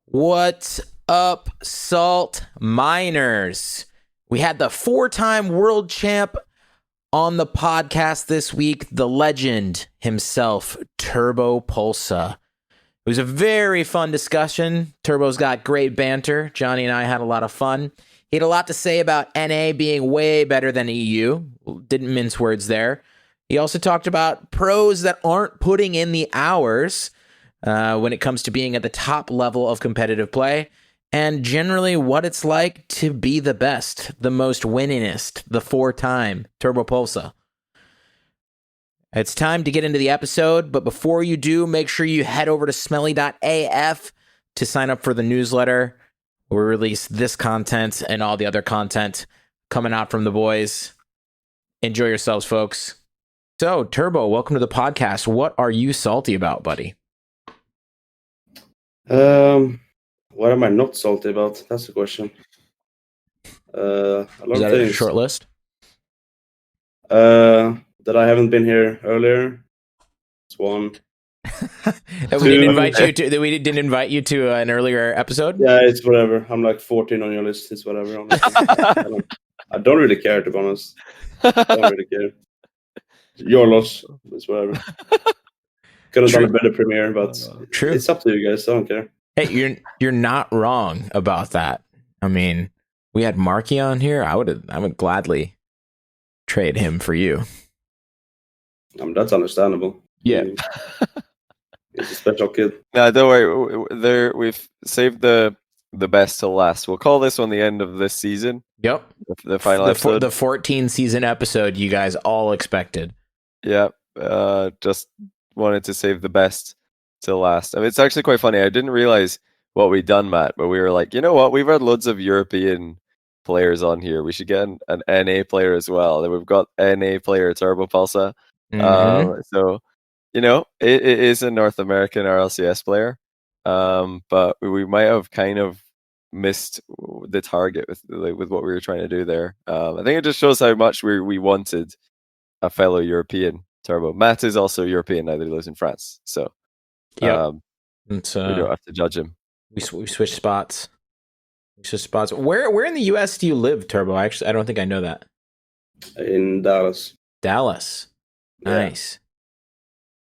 What's up, Salt Miners? We had the 4-time world champ on the podcast this week, the legend himself, Turbo Pulsa. It was a very fun discussion. Turbo's got great banter. Johnny and I had a lot of fun. He had a lot to say about NA being way better than EU. Didn't mince words there. He also talked about pros that aren't putting in the hours when it comes to being at the top level of competitive play, and generally what it's like to be the best, the most winningest, the 4-time Turbo Pulsa. It's time to get into the episode, but before you do, make sure you head over to smelly.af to sign up for the newsletter. We release this content and all the other content coming out from the boys. Enjoy yourselves, folks. So, Turbo, welcome to the podcast. What are you salty about, buddy? What am I not salty about? That's the question. A lot Is of that a things. short list? That I haven't been here earlier. It's one. That we didn't invite you to an earlier episode. Yeah, it's whatever. I'm like 14 on your list. It's whatever. I don't really care, to be honest. I don't really care. Your loss. It's whatever. Could have done a better premiere, but True. It's up to you guys. I don't care. Hey, you're not wrong about that. I mean, we had Marky on here. I would gladly trade him for you. That's understandable. Yeah. He's a special kid. No, don't worry. We've saved the best till last. We'll call this one the end of this season. Yep. The final episode. The 14 season episode you guys all expected. Yeah. Just wanted to save the best till last. I mean, it's actually quite funny. I didn't realize what we'd done, Matt, but we were like, you know what? We've had loads of European players on here. We should get an NA player as well. And we've got NA player Turbo Pulsa. So, you know, it is a North American RLCS player, but we might have kind of missed the target with what we were trying to do there. I think it just shows how much we wanted a fellow European Turbo. Matt is also European, now that he lives in France, so we don't have to judge him. We switched spots. Where in the US do you live, Turbo? Actually, I don't think I know that. In Dallas. Dallas. Yeah. Nice.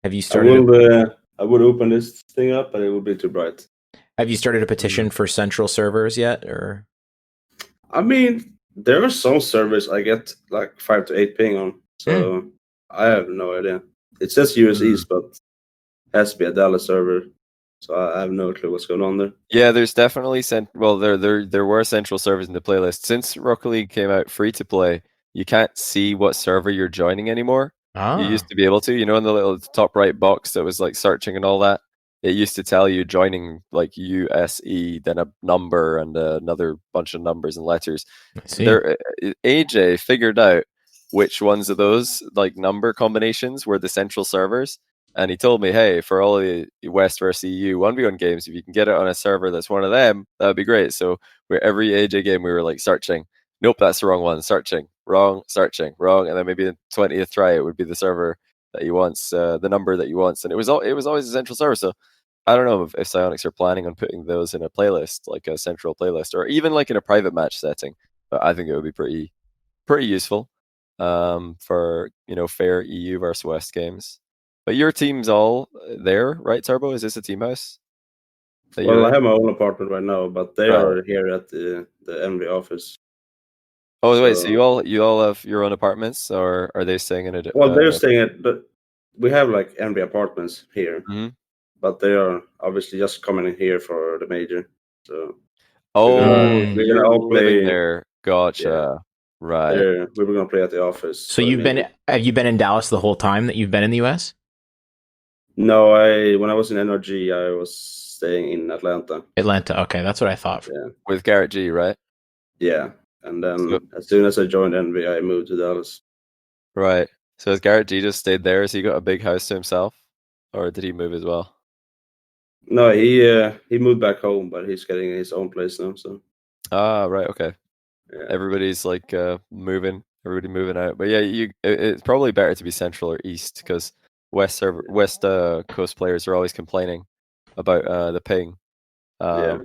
Have you started? I would open this thing up, but it would be too bright. Have you started a petition for central servers yet, or? I mean, there are some servers I get like 5 to 8 ping on, so I have no idea. It says US East, but it has to be a Dallas server, so I have no clue what's going on there. Yeah, there's definitely there were central servers in the playlist. Since Rocket League came out free to play, you can't see what server you're joining anymore. You used to be able to, you know, in the little top right box that was like searching and all that. It used to tell you joining like USE, then a number and another bunch of numbers and letters. AJ figured out which ones of those like number combinations were the central servers, and he told me, hey, for all the West versus EU 1v1 games, if you can get it on a server that's one of them, that would be great. So every AJ game we were like searching. Nope, that's the wrong one. Searching, wrong, and then maybe the 20th try it would be the server that he wants, the number that he wants, and it was always a central server. So I don't know if Psyonix are planning on putting those in a playlist, like a central playlist, or even like in a private match setting. But I think it would be pretty useful for, you know, fair EU versus West games. But your team's all there, right, Turbo? Is this a team house? Well, I have my own apartment right now, but they are here at the MV office. Oh wait, so you all have your own apartments, or are they staying in a? Well, they're staying at, but we have like MV apartments here, but they are obviously just coming in here for the major. So we're gonna all play there. Gotcha. Yeah. Right. We were gonna play at the office. So have you been in Dallas the whole time that you've been in the US? No, when I was in NRG, I was staying in Atlanta. Okay, that's what I thought. Yeah. With Garrett G, right? Yeah. And then as soon as I joined Envy, I moved to Dallas. Right. So has Garrett G just stayed there? Has he got a big house to himself? Or did he move as well? No, he moved back home, but he's getting his own place now. So. Right. Okay. Yeah. Everybody's like moving out. But yeah, it's probably better to be central or east, because West Coast players are always complaining about the ping. Yeah.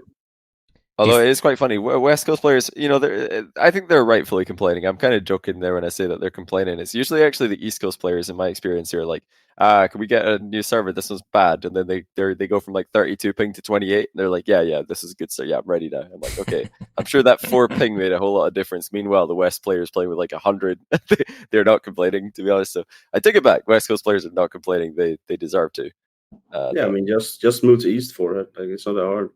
Although it is quite funny, West Coast players, I think they're rightfully complaining. I'm kind of joking there when I say that they're complaining. It's usually actually the East Coast players, in my experience, here, like, can we get a new server? This one's bad, and then they go from like 32 ping to 28, and they're like, yeah, this is a good start. Yeah, I'm ready now. I'm like, okay, I'm sure that 4 ping made a whole lot of difference. Meanwhile, the West players playing with like 100, they're not complaining, to be honest. So I take it back. West Coast players are not complaining. They deserve to. I mean, just move to East for it. Like, it's not that hard.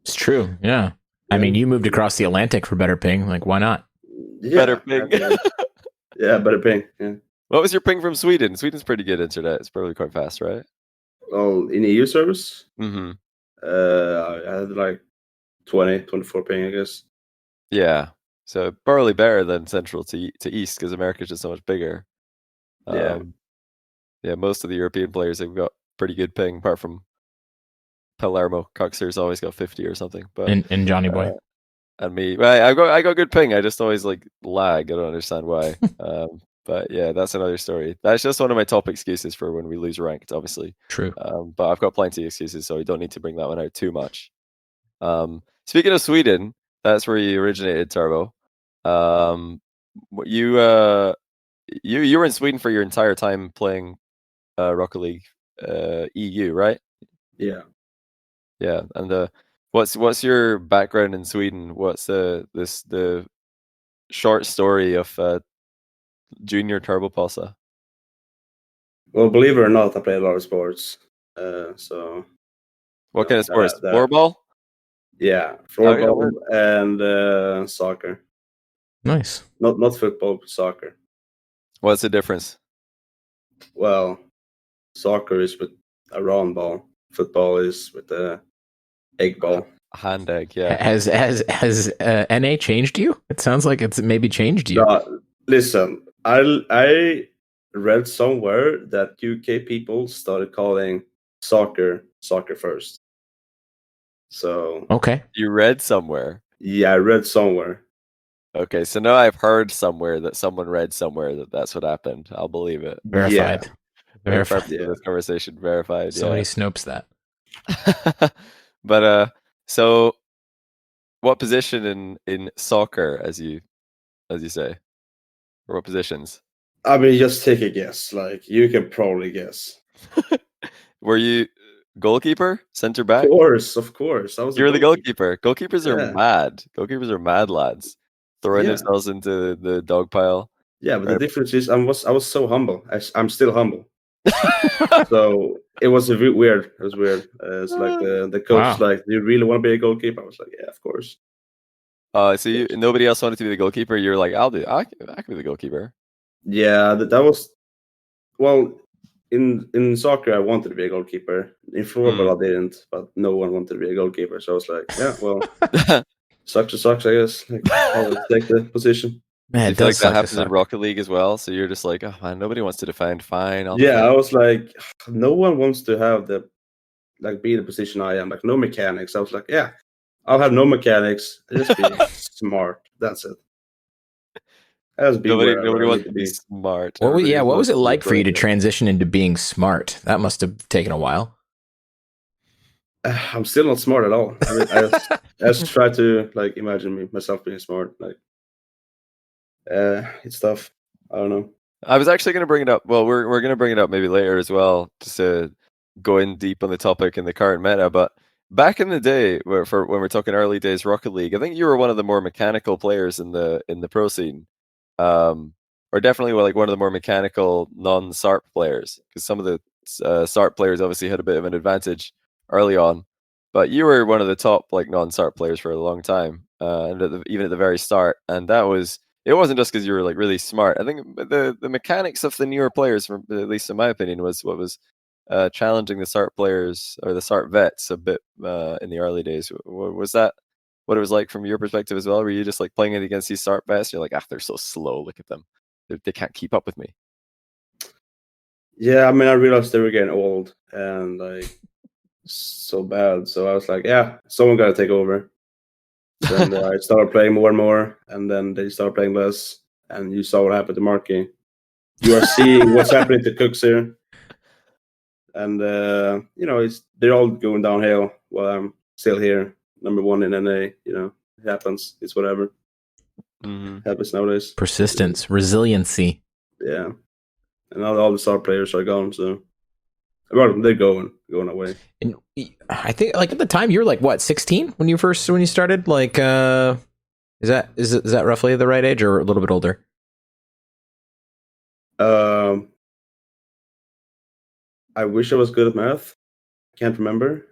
It's true. Yeah. I mean, you moved across the Atlantic for better ping. Like, why not? Yeah, better ping. Yeah, better ping. Yeah. What was your ping from Sweden? Sweden's pretty good internet. It's probably quite fast, right? Well, in EU service, Mm-hmm. I had like 24 ping, I guess. Yeah. So probably better than Central to East, because America's just so much bigger. Yeah, most of the European players have got pretty good ping, apart from Palermo. Coxer's always got 50 or something. But and Johnny Boy. And me, well, I got good ping. I just always like lag. I don't understand why. But yeah, that's another story. That's just one of my top excuses for when we lose ranked, obviously. True. But I've got plenty of excuses, so I don't need to bring that one out too much. Speaking of Sweden, that's where you originated, Turbo. You were in Sweden for your entire time playing Rocket League EU, right? Yeah. Yeah, and what's your background in Sweden? What's the short story of Junior Turbopolsa? Well, believe it or not, I play a lot of sports. So. What kind of sports? Floorball? Yeah, floorball and soccer. Nice. Not football, but soccer. What's the difference? Well, soccer is with a round ball. Football is with a egg ball. Hand egg, yeah. Has NA changed you? It sounds like it's maybe changed you. Listen, I read somewhere that UK people started calling soccer first. So okay, you read somewhere. Yeah, I read somewhere. Okay, so now I've heard somewhere that someone read somewhere that that's what happened. I'll believe it. Verified. Yeah. Verified. This conversation verified. Somebody Snopes that. But so what position in soccer, as you say, or what positions? I mean, just take a guess. Like, you can probably guess. Were you goalkeeper, center back? Of course. You're the goalkeeper. Goalkeepers are mad. Goalkeepers are mad lads, throwing themselves into the dog pile. Yeah, but the difference is I was so humble. I'm still humble. So it was a bit weird. It was weird. It's like the coach was like, "Do you really want to be a goalkeeper?" I was like, "Yeah, of course." So nobody else wanted to be the goalkeeper. You're like, I can be the goalkeeper. Yeah, that was in soccer. I wanted to be a goalkeeper. In football, I didn't, but no one wanted to be a goalkeeper. So I was like, yeah, well, sucks, I guess. Like, I'll take the position. Man, it does like that happens in Rocket League as well. So you're just like, oh man, nobody wants to defend. Fine. I'll defend. I was like, no one wants to have be the position I am. Like, no mechanics. I was like, yeah, I'll have no mechanics. Just be smart. That's it. Nobody wants to be smart. What was it like for you to transition into being smart? That must have taken a while. I'm still not smart at all. I mean, I just try to imagine myself being smart. It's tough. I don't know. I was actually going to bring it up. Well, we're going to bring it up maybe later as well, just to go in deep on the topic in the current meta. But back in the day, when we're talking early days Rocket League, I think you were one of the more mechanical players in the pro scene. Or definitely one of the more mechanical non-SARP players, because some of the SARP players obviously had a bit of an advantage early on, but you were one of the top non-SARP players for a long time, and even at the very start. And it wasn't just because you were really smart. I think the mechanics of the newer players, at least in my opinion, was what was challenging the SARP players or the SARP vets a bit in the early days. Was that what it was like from your perspective as well? Were you just playing it against these SARP vets? You're like, they're so slow. Look at them. They can't keep up with me. Yeah, I mean, I realized they were getting old and so bad. So I was like, yeah, someone got to take over. Then I started playing more and more, and then they started playing less. And you saw what happened to Marky. You are seeing what's happening to Cooks here. And, they're all going downhill while I'm still here, number 1 in NA. You know, it happens. It's whatever happens nowadays. Persistence, resiliency. Yeah, and now all the star players are gone. So, well, they're going away. And I think like at the time you were like what 16 when you started. Like, is that roughly the right age or a little bit older? I wish I was good at math. Can't remember.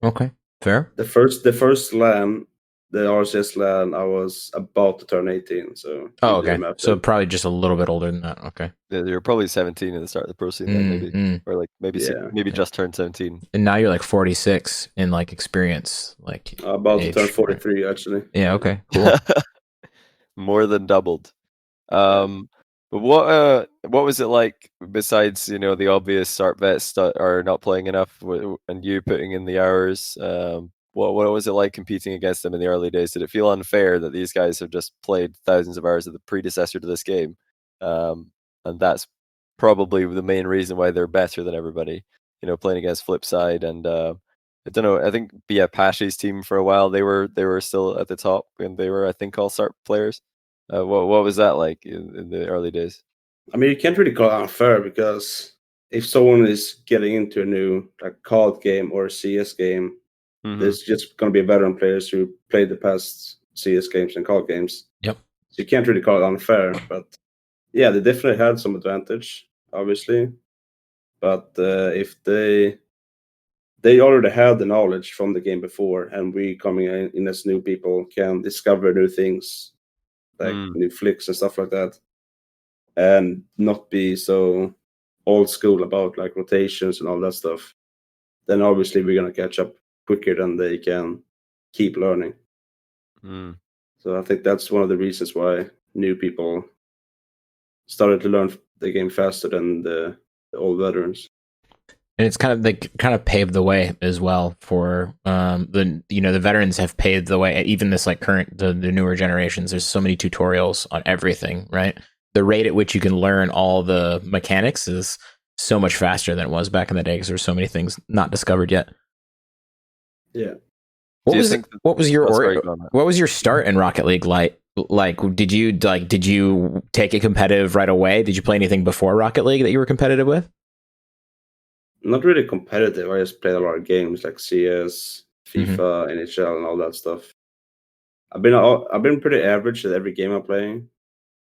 Okay, fair. The first LAN, the RCS LAN, I was about to turn 18. So okay, so probably just a little bit older than that. Okay, yeah, you're probably 17 at the start of the pro scene, then maybe, or like maybe just turned 17. And now you're like 46 in like experience, like about to turn 43 actually. Yeah. Okay. Cool. More than doubled. But what was it like besides the obvious start vets are not playing enough and you putting in the hours? What was it like competing against them in the early days? Did it feel unfair that these guys have just played thousands of hours of the predecessor to this game, and that's probably the main reason why they're better than everybody? Playing against Flipside and I don't know. I think Pashi's team for a while they were still at the top and they were I think all start players. What was that like in the early days? I mean, you can't really call it unfair because if someone is getting into a new like COD game or a CS game, there's just going to be veteran players who played the past CS games and COD games. Yep. So you can't really call it unfair, but yeah, they definitely had some advantage, obviously. But if they already had the knowledge from the game before, and we coming in as new people can discover new things, like new flicks and stuff like that, and not be so old school about like rotations and all that stuff, then obviously we're gonna catch up quicker than they can keep learning. So I think that's one of the reasons why new people started to learn the game faster than the old veterans. And it's kind of paved the way as well for the veterans have paved the way. Even this like the newer generations, there's so many tutorials on everything, right? The rate at which you can learn all the mechanics is so much faster than it was back in the day because there's so many things not discovered yet. Yeah. What was your start in Rocket League like? Like, did you take it competitive right away? Did you play anything before Rocket League that you were competitive with? Not really competitive. I just played a lot of games like CS, FIFA, NHL, and all that stuff. I've been pretty average at every game I'm playing,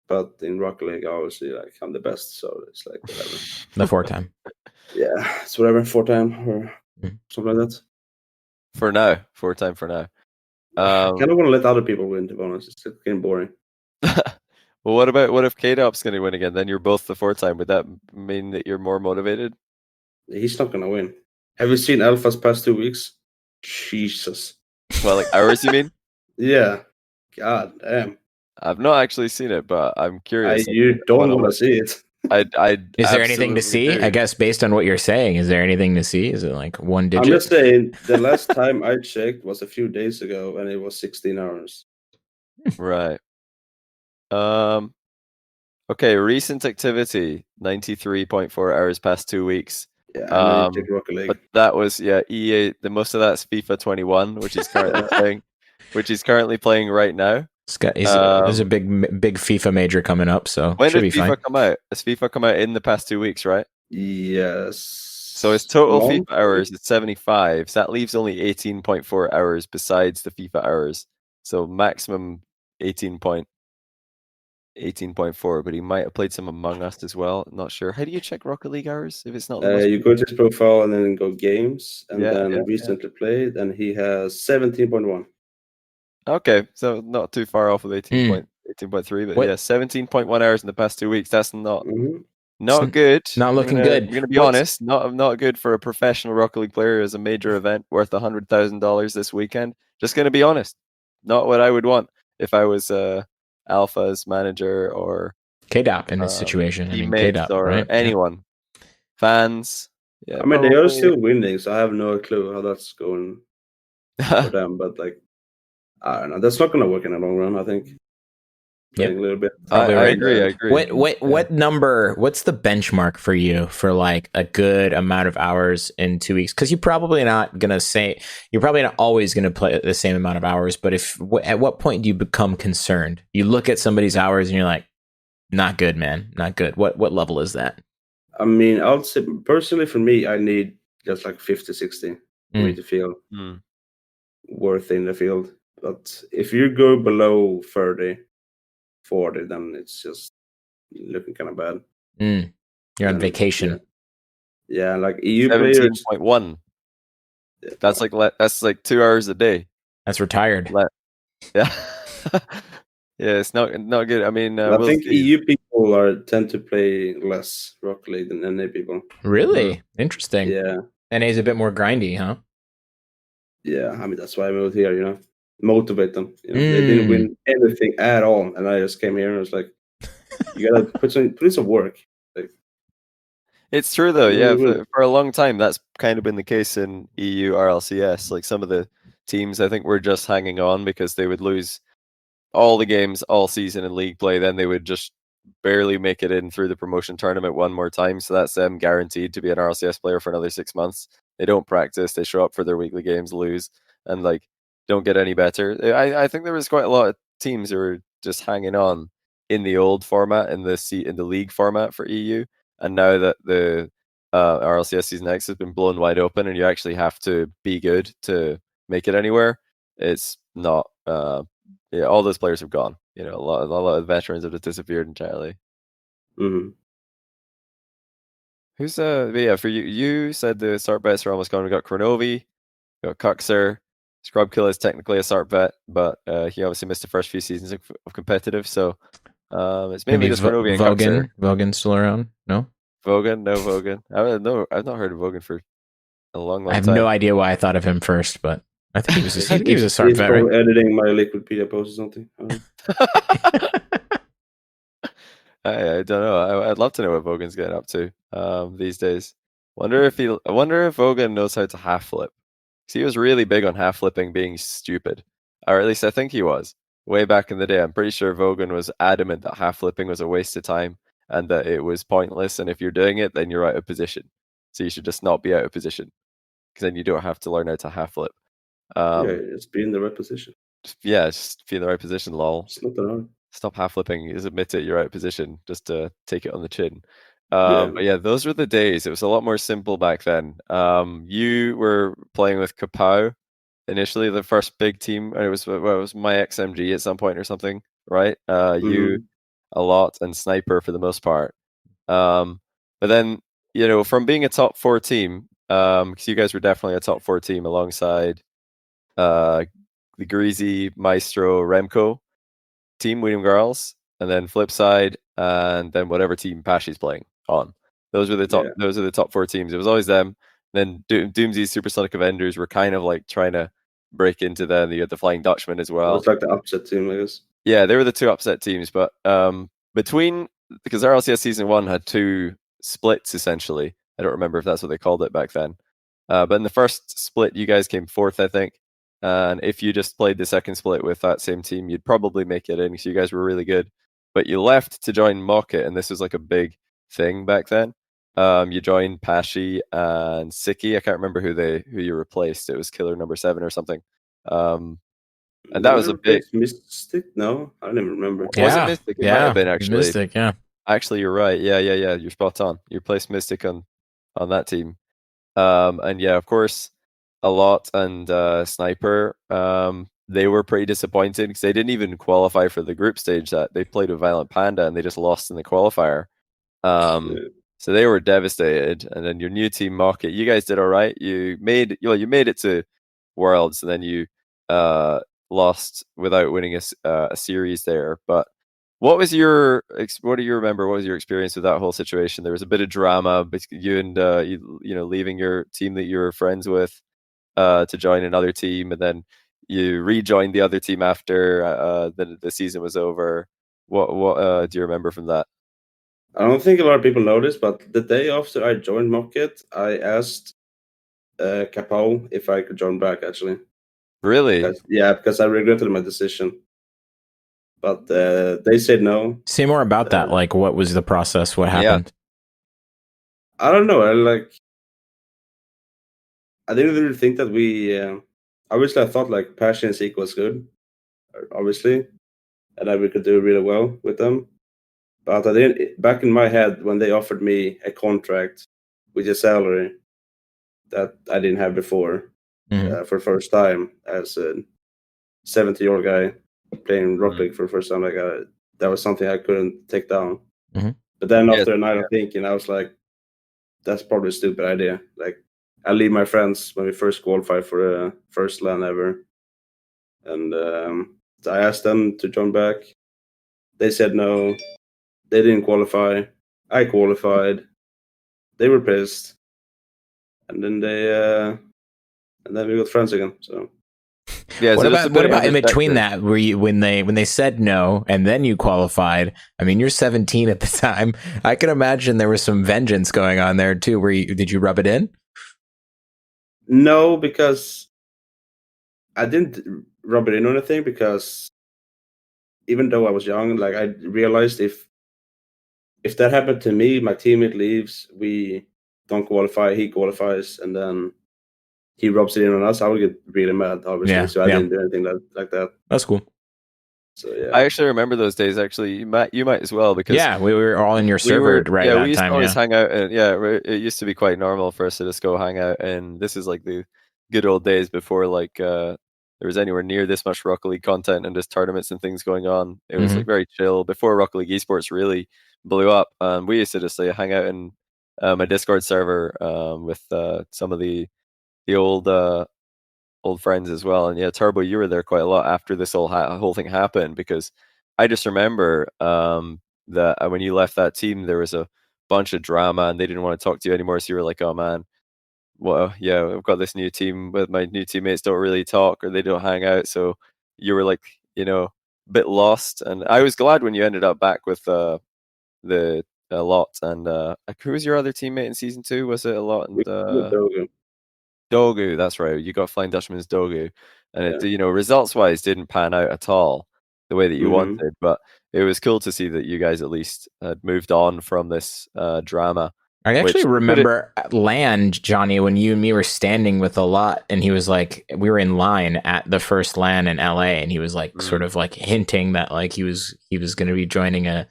but in Rocket League, obviously, like I'm the best. So it's like whatever. The 4-time. Yeah, it's whatever 4-time or something like that. For now, 4-time for now. I kind of want to let other people win. To be honest, it's getting boring. Well, what if K-Dop's going to win again? Then you're both the 4-time. Would that mean that you're more motivated? He's not going to win. Have you seen Alpha's past 2 weeks? Jesus. Well, like hours, you mean? Yeah. God damn. I've not actually seen it, but I'm curious. You don't want to see it. Is there anything to see? I guess based on what you're saying, is there anything to see? Is it like one digit? I'm just saying the last time I checked was a few days ago, and it was 16 hours. Right. Okay. Recent activity: 93.4 hours past 2 weeks. Yeah. Rocket League. But that was EA. The most of that's FIFA 21, which is currently playing, right now. There's a big FIFA major coming up, so when did FIFA come out? Has FIFA come out in the past 2 weeks, right? Yes. So his total FIFA hours is 75. So that leaves only 18.4 hours besides the FIFA hours. So maximum 18.4. But he might have played some Among Us as well. Not sure. How do you check Rocket League hours if it's not? You go to his profile and then go games and then recently played, and he has 17.1. Okay, so not too far off of 18.3, but 17.1 hours in the past 2 weeks. That's not good. Not looking good. I'm going to be honest. Not good for a professional Rocket League player as a major event worth $100,000 this weekend. Just going to be honest. Not what I would want if I was Alpha's manager or K-Dop in this situation. K-Dop, or anyone. Fans. Yeah, I mean, they are still winning, so I have no clue how that's going for them. But like, I don't know. That's not going to work in the long run, I think. playing a little bit. I agree. What number? What's the benchmark for you for like a good amount of hours in 2 weeks? Because you're probably not always gonna play the same amount of hours. But at what point do you become concerned? You look at somebody's hours and you're like, not good, man, not good. What level is that? I mean, I'll say personally for me, I need just like 50, 60 for me to feel worth in the field. But if you go below 30, 40, then it's just looking kind of bad. You're on vacation. Yeah, like EU 17.1. That's like 2 hours a day. That's retired. Yeah. Yeah, it's not good. I mean, I think EU people tend to play less Rocket League than NA people. Really? Interesting. Yeah. NA is a bit more grindy, huh? Yeah, I mean, that's why I moved here, motivate them. They didn't win anything at all. And I just came here and I was like, you got to put in some work. Like, it's true, though. Yeah, for a long time, that's kind of been the case in EU RLCS. Like some of the teams, I think, were just hanging on because they would lose all the games all season in league play. Then they would just barely make it in through the promotion tournament one more time. So that's them guaranteed to be an RLCS player for another 6 months. They don't practice. They show up for their weekly games, lose, and like don't get any better. I think there was quite a lot of teams who were just hanging on in the old format, in the league format for EU. And now that the RLCS Season X has been blown wide open and you actually have to be good to make it anywhere, it's not. All those players have gone. A lot of veterans have just disappeared entirely. Mm-hmm. Who's but yeah, for you? You said the start bets are almost gone. We got Kronovi, we got Cuxer. Scrubkill is technically a start bet, but he obviously missed the first few seasons of competitive, so it's mainly just Kronovi and Cuxer. Vogan still around? No? Vogan, no Vogan. I've not heard of Vogan for a long time. I have no idea why I thought of him first, but I think he was a start bet, right? Editing my Liquipedia post or something. I don't know. I'd love to know what Vogan's getting up to these days. I wonder if Vogan knows how to half flip. He was really big on half flipping being stupid, or at least I think he was way back in the day. I'm pretty sure Vogan was adamant that half flipping was a waste of time and that it was pointless. And if you're doing it, then you're out of position. So you should just not be out of position, because then you don't have to learn how to half flip. Just be in the right position. Just be in the right position, lol. It's not that hard. Stop half flipping. Just admit it. You're out of position. Just to take it on the chin. But yeah, those were the days. It was a lot more simple back then. You were playing with Kapow initially, the first big team. It was my XMG at some point or something, right? You a lot, and Sniper for the most part. But then from being a top 4 team, because you guys were definitely a top 4 team alongside the Greasy, Maestro, Remco team, William Girls, and then Flipside, and then whatever team Pashy's playing on. Those were the top. Yeah. Those are the top 4 teams. It was always them. Then Doomsy's Supersonic Avengers were kind of like trying to break into them. You had the Flying Dutchman as well. It's like the upset team, I guess. Yeah, they were the 2 upset teams. But because RLCS Season 1 had 2 splits essentially. I don't remember if that's what they called it back then. But in the first split, you guys came 4th, I think. And if you just played the second split with that same team, you'd probably make it in. So you guys were really good. But you left to join Mocket, and this was like a big thing back then. You joined Pashy and Siki. I can't remember who you replaced. It was Killer number 7 or something. And that was a big Mystic. No, I don't even remember. Yeah. Was it Mystic? It might have been actually. Mystic, yeah. Actually, you're right. Yeah. You're spot on. You replaced Mystic on that team. And yeah, of course, a lot and Sniper. They were pretty disappointed because they didn't even qualify for the group stage. That they played with Violent Panda and they just lost in the qualifier. So they were devastated. And then your new team, Mocket, you guys did all right. You made it to Worlds, and then you lost without winning a series there. But what do you remember? What was your experience with that whole situation? There was a bit of drama between you and leaving your team that you were friends with to join another team, and then you rejoined the other team after the season was over. What do you remember from that? I don't think a lot of people know this, but the day after I joined Mocket, I asked Kapow if I could join back, actually. Really? Because I regretted my decision. but they said no. Say more about that. Like, what was the process? What happened? I don't know. I didn't really think that we. Obviously, I thought like Passion and Seek was good, obviously, and that we could do really well with them. But I didn't. Back in my head, when they offered me a contract with a salary that I didn't have before, for the first time as a 70-year-old guy playing Rocket League for the first time, like that was something I couldn't take down. But then after a night of thinking, I was like, that's probably a stupid idea. Like, I leave my friends when we first qualified for the first LAN ever. And I asked them to join back. They said no. They didn't qualify. I qualified. They were pissed. And then we got friends again. So yeah. What about in between that? Were you when they said no and then you qualified? I mean, you're 17 at the time. I can imagine there was some vengeance going on there too. Did you rub it in? No, because I didn't rub it in or anything. Because even though I was young, like I realized if that happened to me, my teammate leaves, we don't qualify, he qualifies, and then he rubs it in on us, I would get really mad, obviously. Yeah, so I didn't do anything like that. That's cool. So yeah, I actually remember those days. Actually, you might as well, because we were all in your server right at that time. We used to always hang out, and it used to be quite normal for us to just go hang out. And this is like the good old days before like there was anywhere near this much Rocket League content and just tournaments and things going on. It was like very chill before Rocket League esports really blew up. We used to just hang out in my Discord server with some of the old friends as well. And yeah, Turbo, you were there quite a lot after this whole thing happened, because I just remember that when you left that team, there was a bunch of drama and they didn't want to talk to you anymore. So you were like, oh man, well, yeah, I've got this new team, but my new teammates don't really talk or they don't hang out. So you were like, a bit lost. And I was glad when you ended up back with the Lot. And who was your other teammate in season 2? Was it a Lot and Dogu? That's right. You got Flying Dutchman's Dogu, and it, results wise, didn't pan out at all the way that you wanted. But it was cool to see that you guys at least had moved on from this drama. I actually remember at LAN, Johnny, when you and me were standing with a Lot, and he was like, we were in line at the first LAN in LA, and he was like, sort of like hinting that like he was going to be joining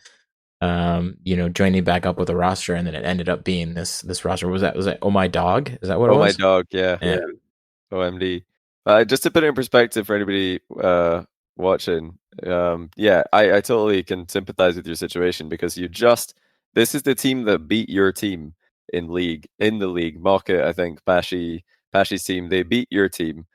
joining back up with a roster, and then it ended up being this roster. Was that Oh My Dog? Is that what it was? Oh My Dog, yeah. OMD. Just to put it in perspective for anybody watching, I totally can sympathize with your situation, because this is the team that beat your team in the league. Mocket, I think, Pashy's team, they beat your team,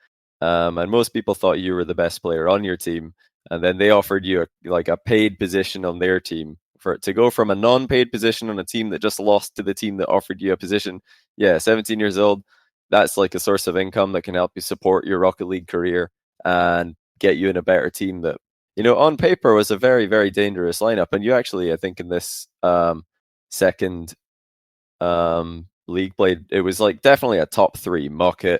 and most people thought you were the best player on your team, and then they offered you a paid position on their team. For it to go from a non-paid position on a team that just lost to the team that offered you a position, 17 years old, that's like a source of income that can help you support your Rocket League career and get you in a better team that, on paper was a very, very dangerous lineup. And you actually, I think in this second league played, it was like definitely a top 3. Mocket,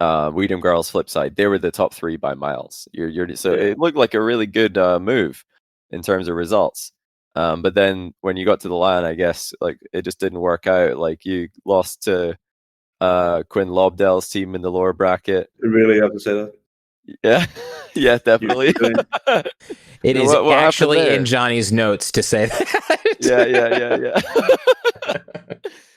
Weedham Girls, Flipside, they were the top 3 by miles. It looked like a really good move in terms of results. But then when you got to the LAN, I guess like it just didn't work out. Like you lost to Quinn Lobdell's team in the lower bracket. You really have to say that? Yeah, yeah, definitely. It is what actually in Johnny's notes to say that. Yeah.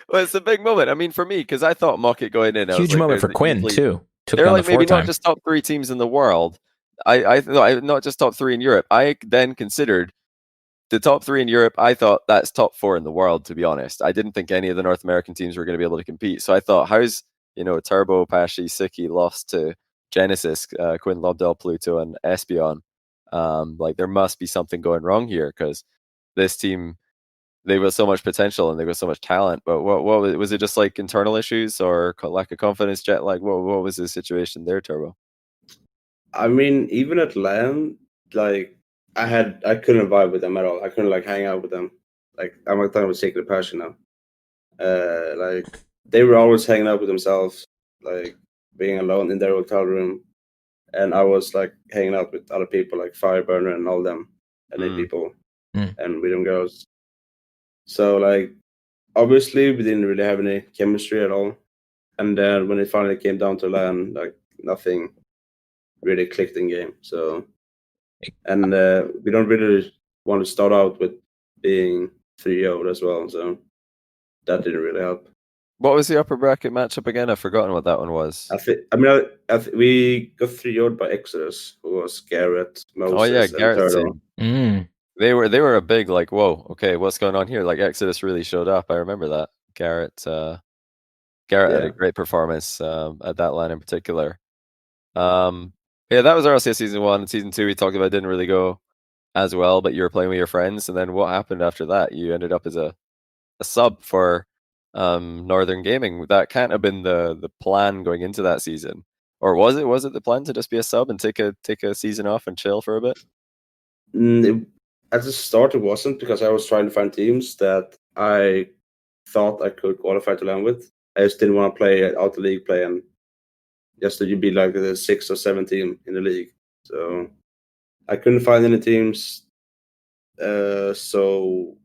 Well, it's a big moment. I mean, for me, because I thought Mocket going in, huge moment for Quinn too. They're like maybe not just top 3 teams in the world. I not just top 3 in Europe. I then considered the top 3 in Europe. I thought that's top 4 in the world, to be honest. I didn't think any of the North American teams were going to be able to compete. So I thought, how's, Turbo, Pashy, Siki lost to Genesis, Quinn Lobdell, Pluto, and Espion? Like there must be something going wrong here, because this team, they've got so much potential and they've got so much talent. But what was it, just like internal issues or lack of confidence, jet lag? What was the situation there, Turbo? I mean, even at LAN, like I couldn't vibe with them at all. I couldn't hang out with them. Like I'm talking about Sacred Passion now. Like they were always hanging out with themselves, like being alone in their hotel room, and I was like hanging out with other people like Fireburner and all them. and 8 people, Mm. and with them girls. So like, obviously we didn't really have any chemistry at all. And then when it finally came down to LAN, like nothing really clicked in game. So, and we don't really want to start out with being 3-0 as well. So that didn't really help. What was the upper bracket matchup again? I've forgotten what that one was. We got 3-0'd by Exodus, who was Garrett, Moses, and Garrett's Turtle. in. They were a big like, whoa, okay, what's going on here? Like Exodus really showed up. I remember that. Garrett had a great performance at that line in particular. Yeah, that was RLCS season 1. And season 2 we talked about didn't really go as well, but you were playing with your friends. And then what happened after that? You ended up as a sub for Northern Gaming. That can't have been the plan going into that season. Or was it? Was it the plan to just be a sub and take a season off and chill for a bit? At the start, it wasn't, because I was trying to find teams that I thought I could qualify to LAN with. I just didn't want to play out the league play and just to be like the 6th or 7th team in the league. So I couldn't find any teams. So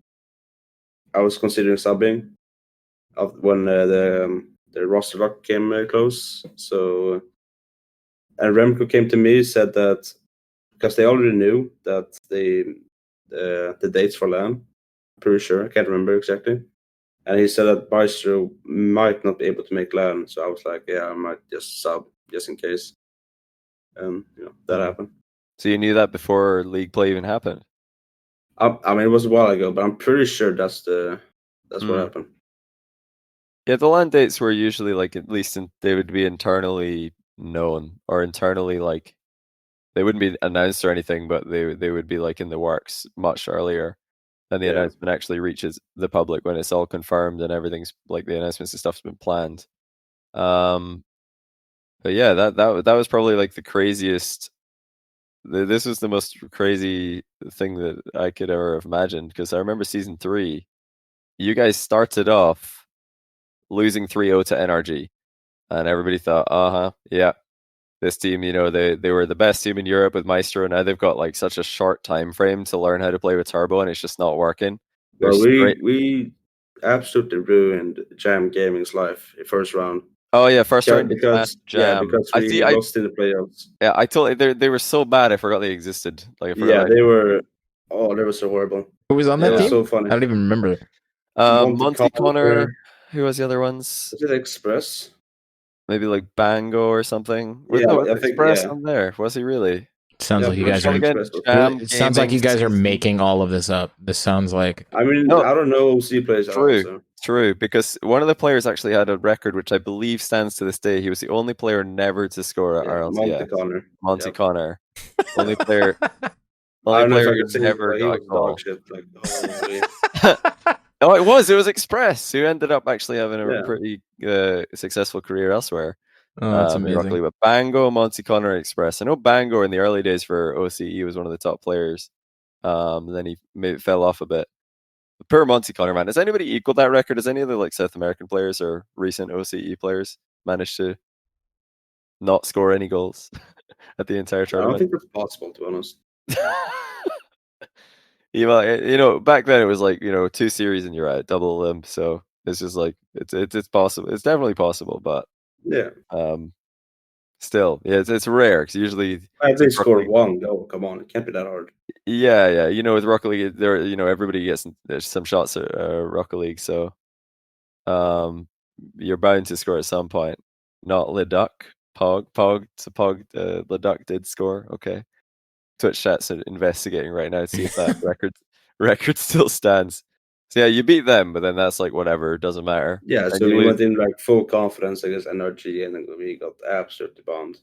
I was considering subbing when the roster lock came close. So, and Remco came to me, said that because they already knew that the dates for LAN, I'm pretty sure, I can't remember exactly. And he said that Bystro might not be able to make LAN, so I was like, yeah, I might just sub just in case. And that happened. So you knew that before league play even happened? I mean, it was a while ago, but I'm pretty sure that's what happened. Yeah, the LAN dates were usually like, at least they would be internally known, or internally, like they wouldn't be announced or anything, but they would be like in the works much earlier than the announcement actually reaches the public, when it's all confirmed and everything's like the announcements and stuff's been planned. But yeah, that was probably like the craziest. This was the most crazy thing that I could ever have imagined, because I remember season 3, you guys started off losing 3-0 to NRG, and everybody thought, yeah, this team, they were the best team in Europe with Maestro. Now they've got like such a short time frame to learn how to play with Turbo, and it's just not working. Well, we absolutely ruined Jam Gaming's life in first round. Oh yeah, first round because Jam. because we lost in the playoffs. Yeah, I totally. They were so bad. I forgot they existed. Like, they were. Oh, they were so horrible. Who was on that team? So funny. I don't even remember. Monty Connor. Who was the other ones? Was it Express? Maybe like Bango or something. Yeah, I think Express on there. Was he really? Sounds like you guys are. It sounds like you guys are making all of this up. This sounds like. I mean, I don't know OC players. True, because one of the players actually had a record which I believe stands to this day. He was the only player never to score at RLCS. Monty Connor. Only player. Only player who never got a goal. No, it was Express, who ended up actually having a pretty successful career elsewhere. Oh, that's amazing. But Bango, Monty Connor, and Express. I know Bango in the early days for OCE was one of the top players. And then he fell off a bit. But poor Monty Connor, man. Has anybody equaled that record? Has any of the like South American players or recent OCE players managed to not score any goals at the entire tournament? I don't think it's possible, to be honest. Back then it was like 2 series and you're at double limp, so it's just like it's possible. It's definitely possible, but still, it's rare, because usually they score 1 goal. Come on, it can't be that hard. Yeah. With Rocket League, there, everybody gets some shots at Rocket League, so you're bound to score at some point. Not Leduc, Pog. Leduc did score. Okay. Twitch chat's investigating right now to see if that record still stands. So yeah, you beat them, but then that's like whatever, doesn't matter. Yeah, and so we went in like full confidence against NRG, and then we got absolutely bombed.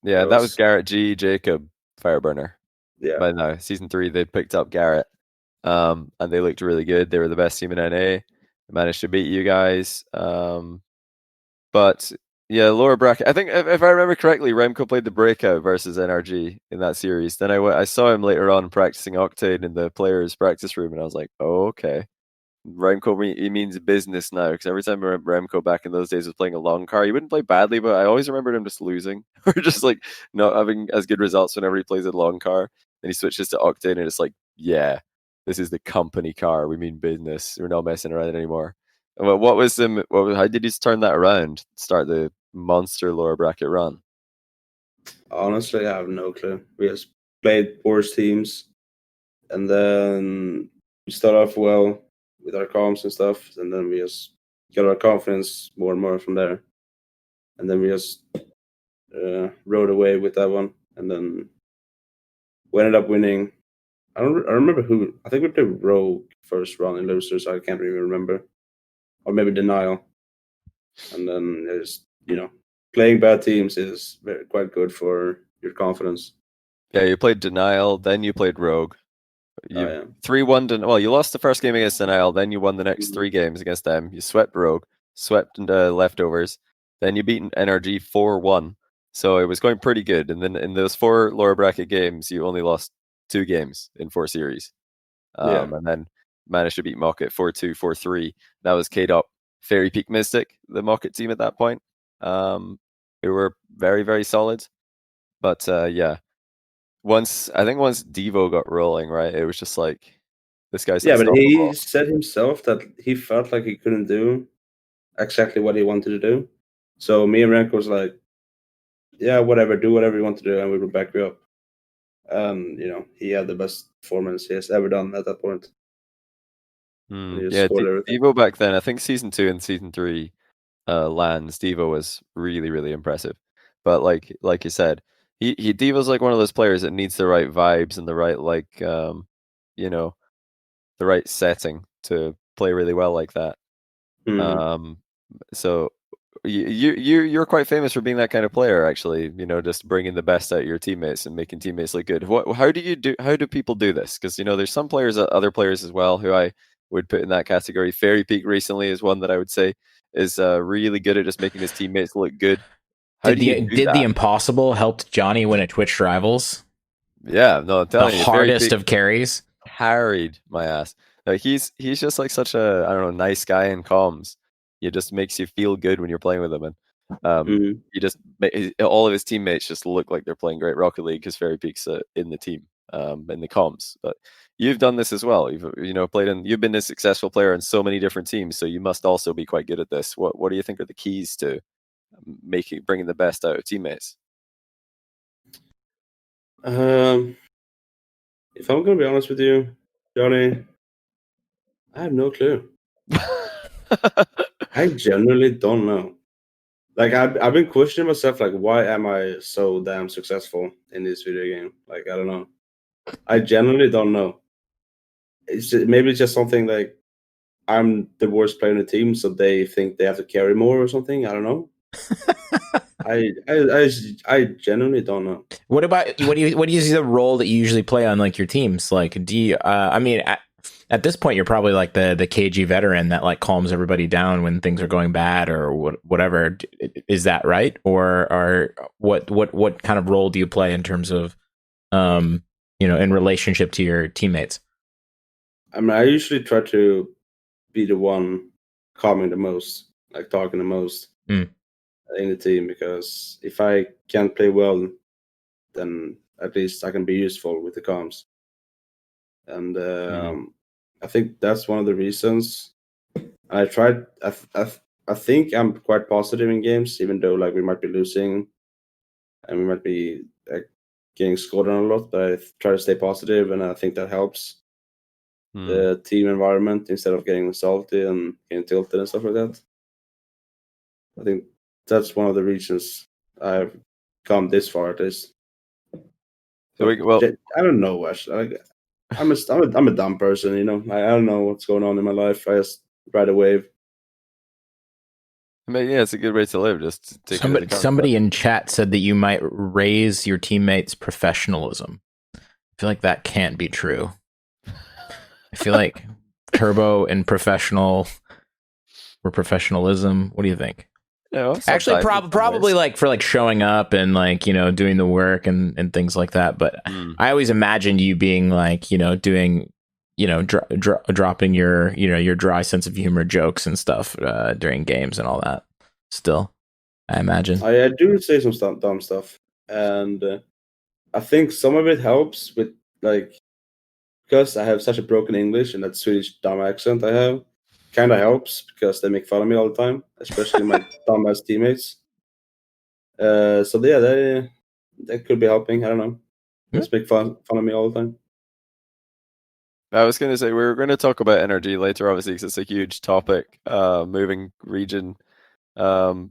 Yeah, that was Garrett G, Jacob, Fireburner. Yeah. But no, season 3 they picked up Garrett, and they looked really good. They were the best team in NA. They managed to beat you guys. But yeah, lower bracket. I think if I remember correctly, Remco played the breakout versus NRG in that series. Then I saw him later on practicing Octane in the players' practice room, and I was like, oh, okay. Remco, he means business now, because every time Remco back in those days was playing a long car, he wouldn't play badly, but I always remembered him just losing or just like not having as good results whenever he plays a long car. Then he switches to Octane, and it's like, yeah, this is the company car. We mean business. We're not messing around anymore. Well, how did he turn that around? Start the monster lower bracket run. Honestly, I have no clue. We just played worse teams, and then we start off well with our comms and stuff, and then we just got our confidence more and more from there. And then we just rode away with that one, and then we ended up winning. I remember who. I think we played Rogue first round in losers. I can't even remember, or maybe Denial. And then there's playing bad teams is quite good for your confidence. Yeah, you played Denial, then you played Rogue. You 3-1. Well, you lost the first game against Denial, then you won the next 3 games against them. You swept Rogue, swept into Leftovers, then you beat NRG 4-1. So it was going pretty good. And then in those 4 lower bracket games, you only lost 2 games in 4 series. And then managed to beat Mocket 4-2, 4-3. That was K-Dop, Fairy Peak Mystic, the Mocket team at that point. Who were very, very solid. But once Devo got rolling, right, it was just like, this guy's but he said himself that he felt like he couldn't do exactly what he wanted to do. So me and Renko was like, yeah, whatever, do whatever you want to do, and we will back you up. He had the best performance he has ever done at that point. Devo back then, I think season 2 and season 3 lands, Devo was really, really impressive. But like you said, Devo's like one of those players that needs the right vibes and the right the right setting to play really well like that. So you're quite famous for being that kind of player, actually. Just bringing the best out of your teammates and making teammates look good. How do people do this? Because there's some players, other players as well, who I would put in that category. Fairy Peak recently is one that I would say is really good at just making his teammates look good. Did the impossible helped Johnny win at Twitch Rivals? Yeah, no, I'm telling you, the hardest of carries. Carried my ass. Like he's just like such a, I don't know, nice guy in comms. It just makes you feel good when you're playing with him, and he just all of his teammates just look like they're playing great Rocket League because Fairy Peak's in the team, in the comms. But you've done this as well. You've been a successful player in so many different teams, so you must also be quite good at this. What do you think are the keys to bringing the best out of teammates? If I'm gonna be honest with you, Johnny, I have no clue. I genuinely don't know. Like I've been questioning myself, like, why am I so damn successful in this video game? Like, I don't know. I genuinely don't know. Maybe it's just something like I'm the worst player in the team, so they think they have to carry more or something. I don't know. I genuinely don't know. What do you see the role that you usually play on like your teams? Like, do you, at this point, you're probably like the KG veteran that like calms everybody down when things are going bad or whatever. Is that right? Or what kind of role do you play in terms of, in relationship to your teammates? I usually try to be the one calming the most, like talking the most in the team, because if I can't play well, then at least I can be useful with the comms. And I think that's one of the reasons. I tried. I think I'm quite positive in games, even though like we might be losing, and we might be getting scored on a lot. But I try to stay positive, and I think that helps the team environment instead of getting salty and getting tilted and stuff like that. I think that's one of the reasons I've come this far at least. So, I don't know, Ash. I'm a dumb person, I don't know what's going on in my life. I just ride a wave. I mean, yeah, it's a good way to live. Just take somebody in chat said that you might raise your teammates' professionalism. I feel like that can't be true. I feel like Turbo and professional or professionalism. What do you think? Actually, probably like for like showing up and like, doing the work and things like that. But I always imagined you being like, doing, dropping your, your dry sense of humor jokes and stuff during games and all that. Still, I imagine. I do say some dumb stuff. And I think some of it helps with like because I have such a broken English and that Swedish dumb accent I have, kind of helps because they make fun of me all the time, especially my dumbass teammates. So yeah, they could be helping. I don't know. Just make fun of me all the time. I was going to say we were going to talk about energy later, obviously, because it's a huge topic. Moving region, for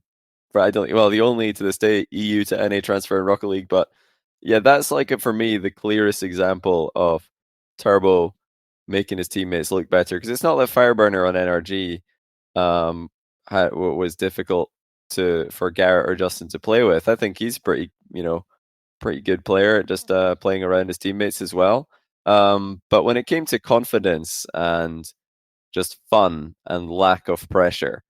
I don't the only to this day EU to NA transfer in Rocket League, but yeah, that's like for me the clearest example of Turbo making his teammates look better, because it's not that Fireburner on NRG was difficult for Garrett or Justin to play with. I think he's pretty good player at just playing around his teammates as well. But when it came to confidence and just fun and lack of pressure,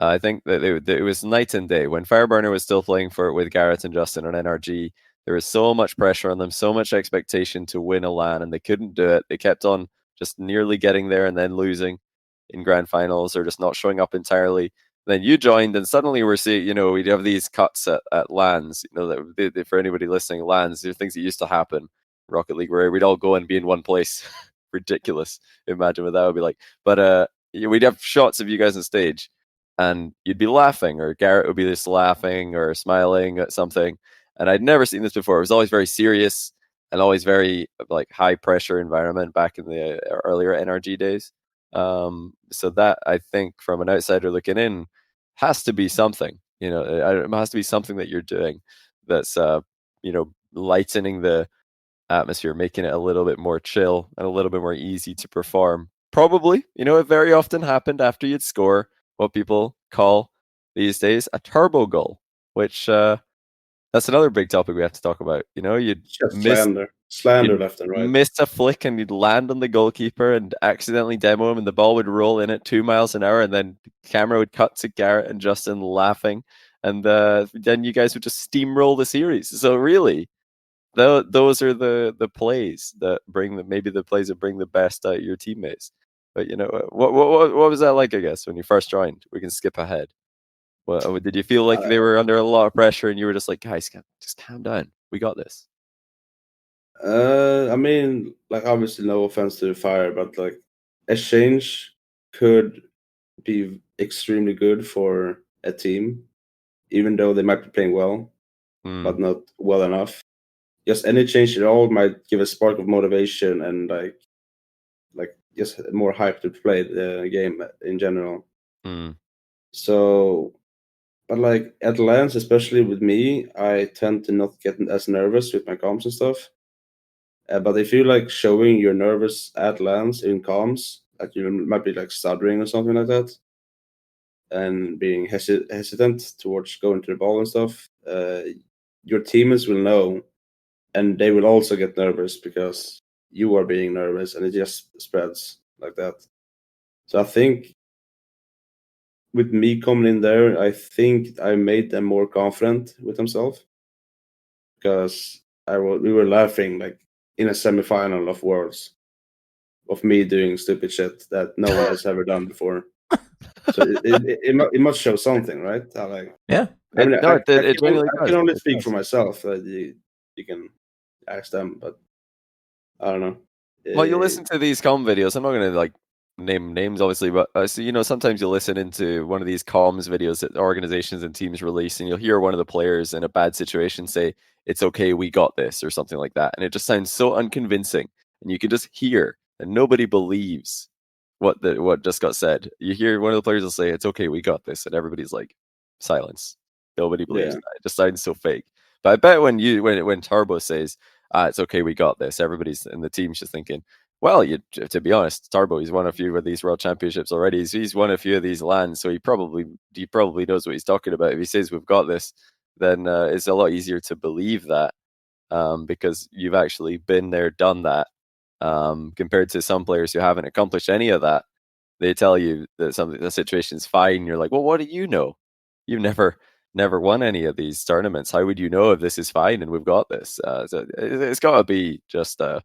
I think that it was night and day. When Fireburner was still playing with Garrett and Justin on NRG, there was so much pressure on them, so much expectation to win a LAN, and they couldn't do it. They kept on just nearly getting there and then losing in grand finals or just not showing up entirely. Then you joined, and suddenly we're seeing, we'd have these cuts at LANs. That for anybody listening, LANs, there are things that used to happen Rocket League where we'd all go and be in one place. Ridiculous. Imagine what that would be like. But we'd have shots of you guys on stage, and you'd be laughing, or Garrett would be just laughing or smiling at something. And I'd never seen this before. It was always very serious and always very like high pressure environment back in the earlier NRG days. So that, I think, from an outsider looking in, has to be something. It has to be something that you're doing that's lightening the atmosphere, making it a little bit more chill and a little bit more easy to perform. Probably, it very often happened after you'd score what people call these days a turbo goal, which that's another big topic we have to talk about. You'd just slander left and right. Miss a flick and you'd land on the goalkeeper and accidentally demo him, and the ball would roll in at 2 miles an hour, and then the camera would cut to Garrett and Justin laughing, and then you guys would just steamroll the series. So really, those are the plays that bring the best out of your teammates. But what was that like? I guess when you first joined, we can skip ahead. Did you feel like they were under a lot of pressure, and you were just like, guys, just calm down, we got this? I mean, like, obviously, no offense to the Fire, but like exchange could be extremely good for a team, even though they might be playing well, but not well enough. Just any change at all might give a spark of motivation and like just more hype to play the game in general. So, but like at LANs, especially with me, I tend to not get as nervous with my comms and stuff. But if you like showing you're nervous at LANs in comms, like you might be like stuttering or something like that, and being hesitant towards going to the ball and stuff, your teammates will know, and they will also get nervous because you are being nervous, and it just spreads like that. So I think with me coming in there, I think I made them more confident with themselves, because we were laughing like in a semifinal of Worlds of me doing stupid shit that no one has ever done before. So it must show something, right? Yeah. I mean, I can only speak for myself. You can ask them, but I don't know. Well, you listen to these comm videos. I'm not going to like name names, obviously, but so, sometimes you listen into one of these comms videos that organizations and teams release, and you'll hear one of the players in a bad situation say, "It's okay, we got this," or something like that, and it just sounds so unconvincing, and you can just hear that nobody believes what just got said. You hear one of the players will say, "It's okay, we got this," and everybody's like, silence. Nobody believes that. It just sounds so fake. But I bet when Turbo says, "It's okay, we got this," everybody's in the team's just thinking, well, to be honest, Turbo, he's won a few of these world championships already. He's won a few of these LANs, so he probably knows what he's talking about. If he says we've got this, then it's a lot easier to believe that, because you've actually been there, done that, compared to some players who haven't accomplished any of that. They tell you that the situation's fine. You're like, well, what do you know? You've never won any of these tournaments. How would you know if this is fine and we've got this? So it's got to be just a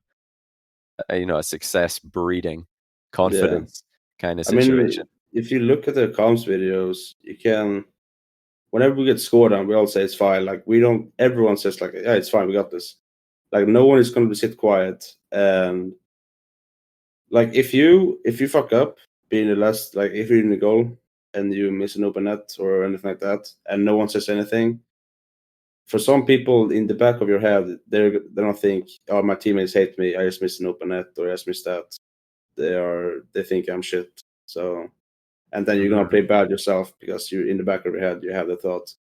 success breeding confidence kind of situation. I mean, if you look at the comms videos, you can, whenever we get scored on, we all say it's fine. Like everyone says like, yeah, it's fine, we got this. Like no one is going to sit quiet, and like if you fuck up being the last, like if you're in the goal and you miss an open net or anything like that, and no one says anything, for some people in the back of your head, they don't think, oh, my teammates hate me. I just missed an open net or I just missed that. They think I'm shit. So, and then you're gonna play bad yourself because you in the back of your head you have the thought.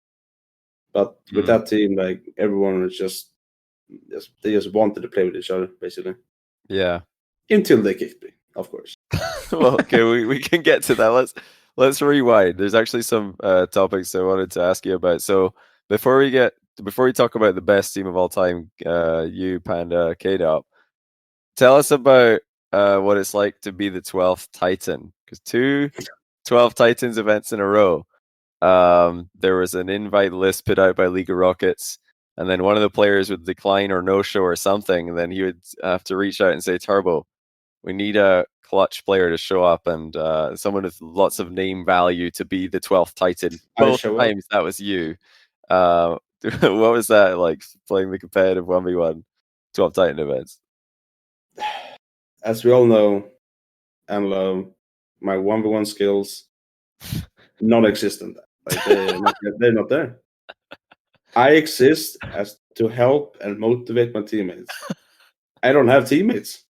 But with that team, like everyone was just they just wanted to play with each other, basically. Yeah. Until they kicked me, of course. Well, okay, we can get to that. Let's rewind. There's actually some topics I wanted to ask you about. So before we talk about the best team of all time, you Panda K-Dop, tell us about what it's like to be the 12th Titan, because 2 12 Titans events in a row. There was an invite list put out by League of Rockets, and then one of the players would decline or no show or something, and then he would have to reach out and say, Turbo, we need a clutch player to show up, and someone with lots of name value to be the 12th Titan. Both times that was you. What was that like, playing the competitive 1v1 12 Titan events? As we all know and love, my 1v1 skills non-existent. Like they're not there. I exist as to help and motivate my teammates. I don't have teammates.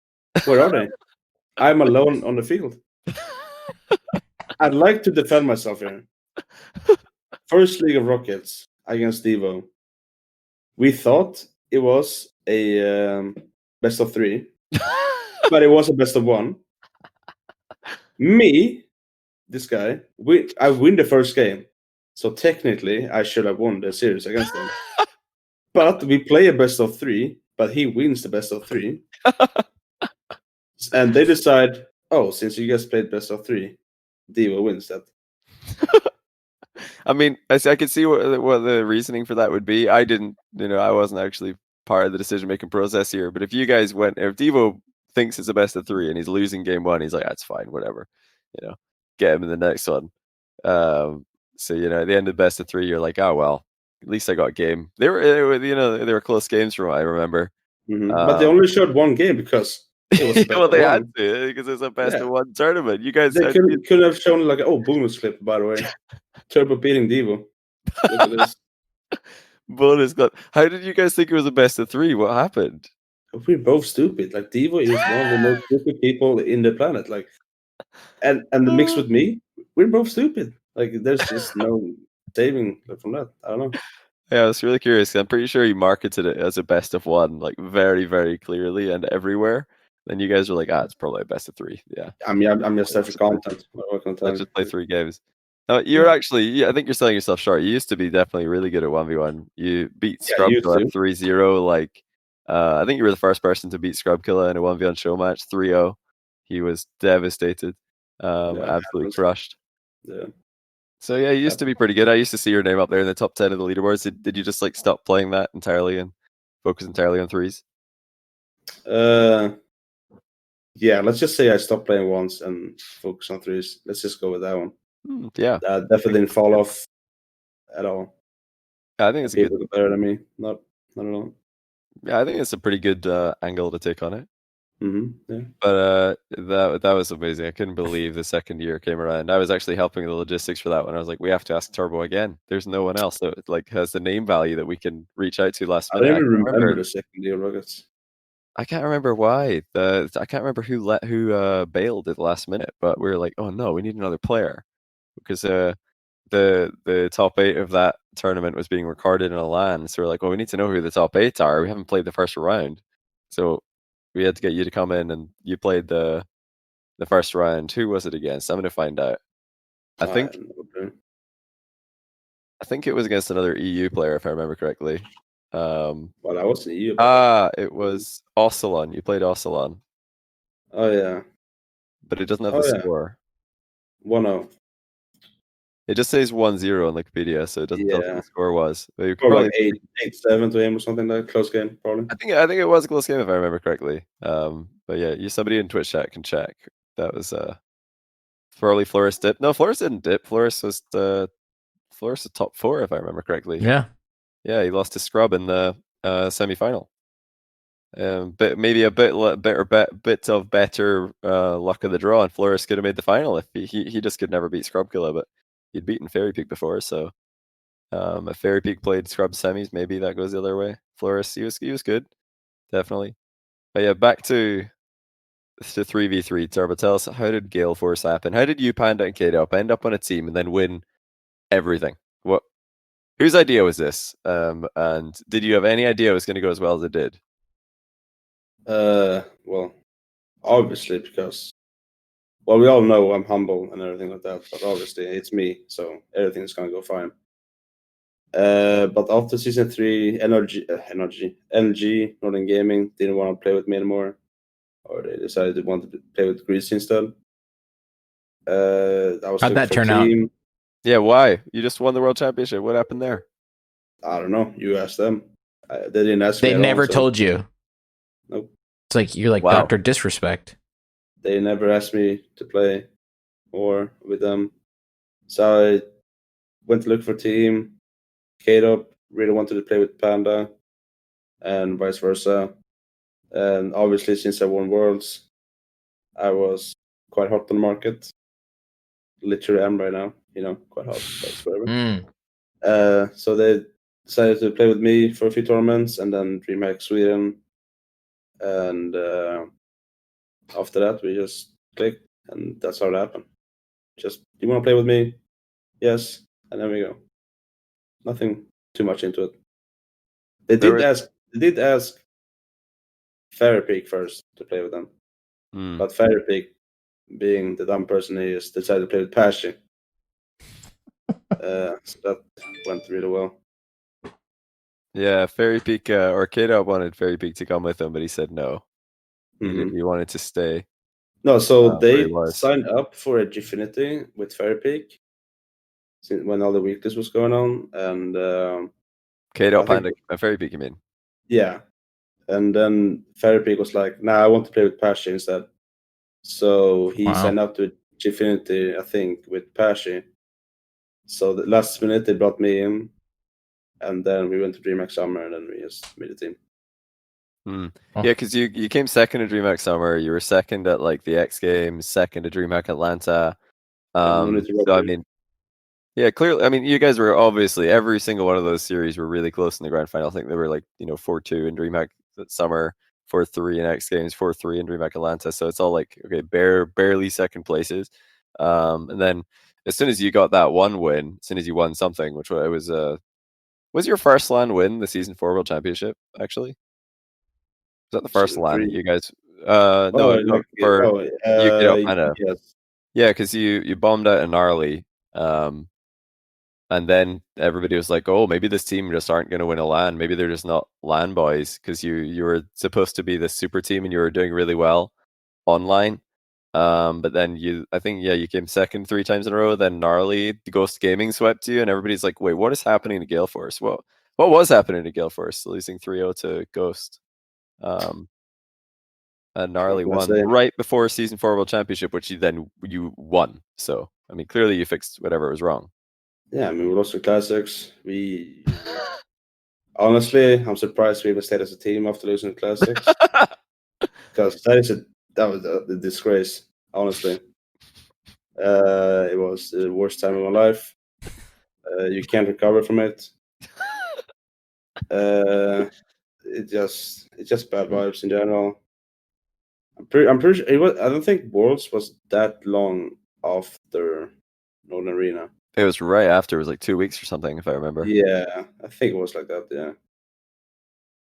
Where are they? I'm alone on the field. I'd like to defend myself here. First League of Rockets against Devo. We thought it was a best of 3, but it was a best of 1. Me, this guy, I win the first game. So technically, I should have won the series against him. But we play a best of 3, but he wins the best of 3. And they decide, oh, since you guys played best of 3, Devo wins that. I mean, I could see what the reasoning for that would be. I didn't, I wasn't actually part of the decision-making process here. But if you guys if Devo thinks it's a best of 3 and he's losing game 1, he's like, that's fine, whatever. Get him in the next one. So, at the end of the best of 3, you're like, oh, well, at least I got a game. They were close games from what I remember. But they only showed one game because it was well, they had to, because it's a best of 1 tournament. You guys could have shown like, bonus clip, by the way. Turbo beating Devo. Look at this. Bonus clip. How did you guys think it was a best of 3? What happened? We're both stupid. Like Devo is one of the most stupid people in the planet. Like, and the mix with me, we're both stupid. Like, there's just no saving from that. I don't know. Yeah, I was really curious. I'm pretty sure he marketed it as a best of 1, like very, very clearly and everywhere. Then you guys were like, it's probably a best of 3. Yeah. I'm just there for content. Let's just play 3 games. No, you're actually, I think you're selling yourself short. You used to be definitely really good at 1v1. You beat Scrubkilla 3-0. Like, I think you were the first person to beat Scrubkilla in a 1v1 show match 3-0. He was devastated. Absolutely crushed. Yeah. So yeah, you used to be pretty good. I used to see your name up there in the top 10 of the leaderboards. Did you just like stop playing that entirely and focus entirely on 3s? Yeah, let's just say I stopped playing once and focus on 3s. Let's just go with that one. Yeah, definitely didn't fall off at all. I think it's people better than me. Not at all. Yeah, I think it's a pretty good angle to take on it. Yeah. But that was amazing. I couldn't believe the second year came around. I was actually helping the logistics for that one. I was like, we have to ask Turbo again. There's no one else that like has the name value that we can reach out to last minute. I don't even remember the second year Rockets. I can't remember why. I can't remember who bailed at the last minute, but we were like, oh no, we need another player, because the top 8 of that tournament was being recorded in a LAN. So we're like, well, we need to know who the top 8 are. We haven't played the first round, so we had to get you to come in, and you played the first round. Who was it against? I'm going to find out. I think it was against another EU player, if I remember correctly. Well, I wasn't EU. It was Ocelon. You played Ocelon. Oh yeah. But it doesn't have the score. 1-0. It just says 1-0 on Wikipedia, so it doesn't tell us what the score was. But you probably like 8-7 to him or something like that. Close game, probably. I think it was a close game if I remember correctly. But yeah, somebody in Twitch chat can check. That was probably Floris dip. No, Floris didn't dip. Floris was top 4 if I remember correctly. Yeah. Yeah, he lost to Scrub in the semi-final. But maybe a bit of better luck of the draw, and Flores could have made the final if he just could never beat Scrubkilla, but he'd beaten Fairy Peak before, so if Fairy Peak played Scrub semis, maybe that goes the other way. Flores, he was good, definitely. But yeah, back to 3v3. Turbo, tell us, how did Gale Force happen? How did you, Panda, and K-Dop end up on a team and then win everything? Whose idea was this? And did you have any idea it was going to go as well as it did? Well, obviously because, well, we all know I'm humble and everything like that, but obviously it's me, so everything's gonna go fine. But after season 3, NG Northern Gaming didn't want to play with me anymore, or they decided they wanted to play with Greasy instead. I was How'd that turn out? Yeah, why? You just won the World Championship. What happened there? I don't know. You asked them. They didn't ask me. They never told you. Nope. It's like you're like Dr. Disrespect. They never asked me to play more with them. So I went to look for a team. K-Dop really wanted to play with Panda, and vice versa. And obviously, since I won Worlds, I was quite hot on the market. Literally am right now, quite hot. That's whatever. So they decided to play with me for a few tournaments, and then DreamHack Sweden. And after that, we just clicked, and that's how it happened. Just, you want to play with me? Yes, and there we go. Nothing too much into it. They did ask Fairy Peak first to play with them, but Fairy Peak, being the dumb person he is, decided to play with Pashy. So that went really well. Yeah, Fairy Peak or K-Dop wanted Fairy Peak to come with him, but he said no. He wanted to stay. No, so they signed up for a Gfinity with Fairy Peak when all the weeklies was going on, and K-Dop and Fairy Peak, you mean? Yeah, and then Fairy Peak was like, "Nah, I want to play with Pashy instead." So he signed up to Gfinity, I think, with Pashy. So the last minute they brought me in, and then we went to DreamHack Summer, and then we just made a team. Yeah, because you came second at DreamHack Summer. You were second at like the X Games, second at DreamHack Atlanta. So I mean, yeah, clearly. I mean, you guys were obviously every single one of those series were really close in the grand final. I think they were like 4-2 in DreamHack Summer, 4-3 in X Games, 4-3 in DreamHack Atlanta. So it's all like barely second places. And then as soon as you got that one win, as soon as you won something, which was your first LAN win, the Season 4 World Championship, actually? Was that the first LAN that you guys? Yes. Yeah, because you bombed out a Gnarly, and then everybody was like, "Oh, maybe this team just aren't going to win a LAN. Maybe they're just not LAN boys." Because you were supposed to be the super team and you were doing really well online. But then you came second 3 times in a row. Then Gnarly, the Ghost Gaming swept you, and everybody's like, "Wait, what is happening to Gale Force? What was happening to Gale Force? Losing 3-0 to Ghost." And Gnarly won right before Season 4 World Championship, which you won. So I mean, clearly you fixed whatever was wrong. Yeah, I mean, we lost the classics. We honestly, I'm surprised we even stayed as a team after losing the classics, because that was a disgrace. Honestly, it was the worst time of my life. You can't recover from it. It's just bad vibes in general. I'm pretty sure it was. I don't think Worlds was that long after Northern Arena. It was right after. It was like 2 weeks or something, if I remember. Yeah, I think it was like that. Yeah.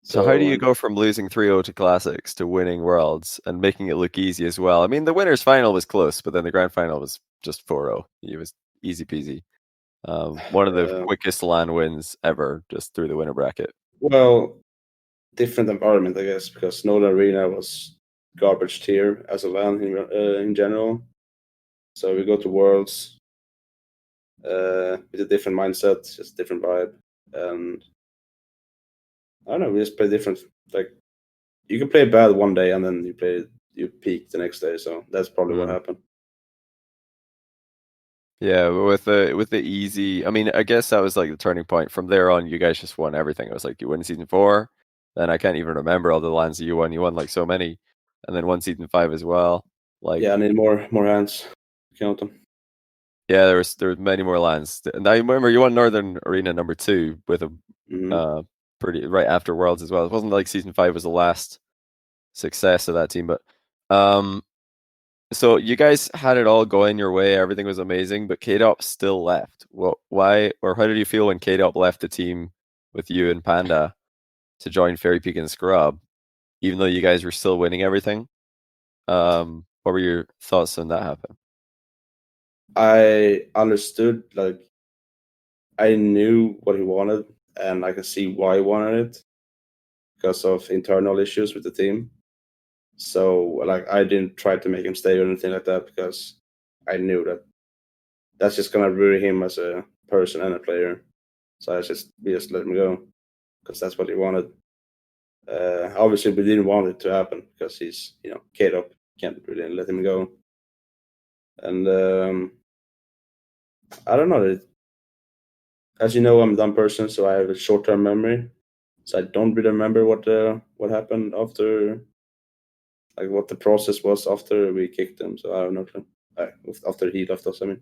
So how do you go from losing 3-0 to Classics to winning Worlds and making it look easy as well? I mean, the winners' final was close, but then the grand final was just 4-0. It was easy peasy. One of the quickest LAN wins ever, just through the winner bracket. Well, different environment, I guess, because Northern Arena was garbage tier as a LAN in general. So we go to Worlds with a different mindset, just different vibe, and I don't know. We just play different. Like, you can play bad one day and then you peak the next day. So that's probably what happened. Yeah, with the easy. I mean, I guess that was like the turning point. From there on, you guys just won everything. It was like you win Season 4, and I can't even remember all the LANs that you won. You won like so many, and then won season 5 as well. Like, yeah, I need more hands. Count them. Yeah, there was many more LANs. And I remember you won Northern Arena number 2 with a pretty right after Worlds as well. It wasn't like season 5 was the last success of that team, but so you guys had it all going your way, everything was amazing, but KDOP still left. Well, why or how did you feel when KDOP left the team with you and Panda to join Fairy Peak and Scrub, even though you guys were still winning everything? What were your thoughts when that happened? I understood, like, I knew what he wanted, and I can see why he wanted it because of internal issues with the team. So, like, I didn't try to make him stay or anything like that because I knew that that's just gonna ruin him as a person and a player. So we just let him go because that's what he wanted. Obviously, we didn't want it to happen because he's, KDOP, can't really let him go. And I don't know. As you know, I'm a dumb person, so I have a short-term memory. So I don't really remember what happened after, like what the process was after we kicked him. So I don't know. After he left us, I mean.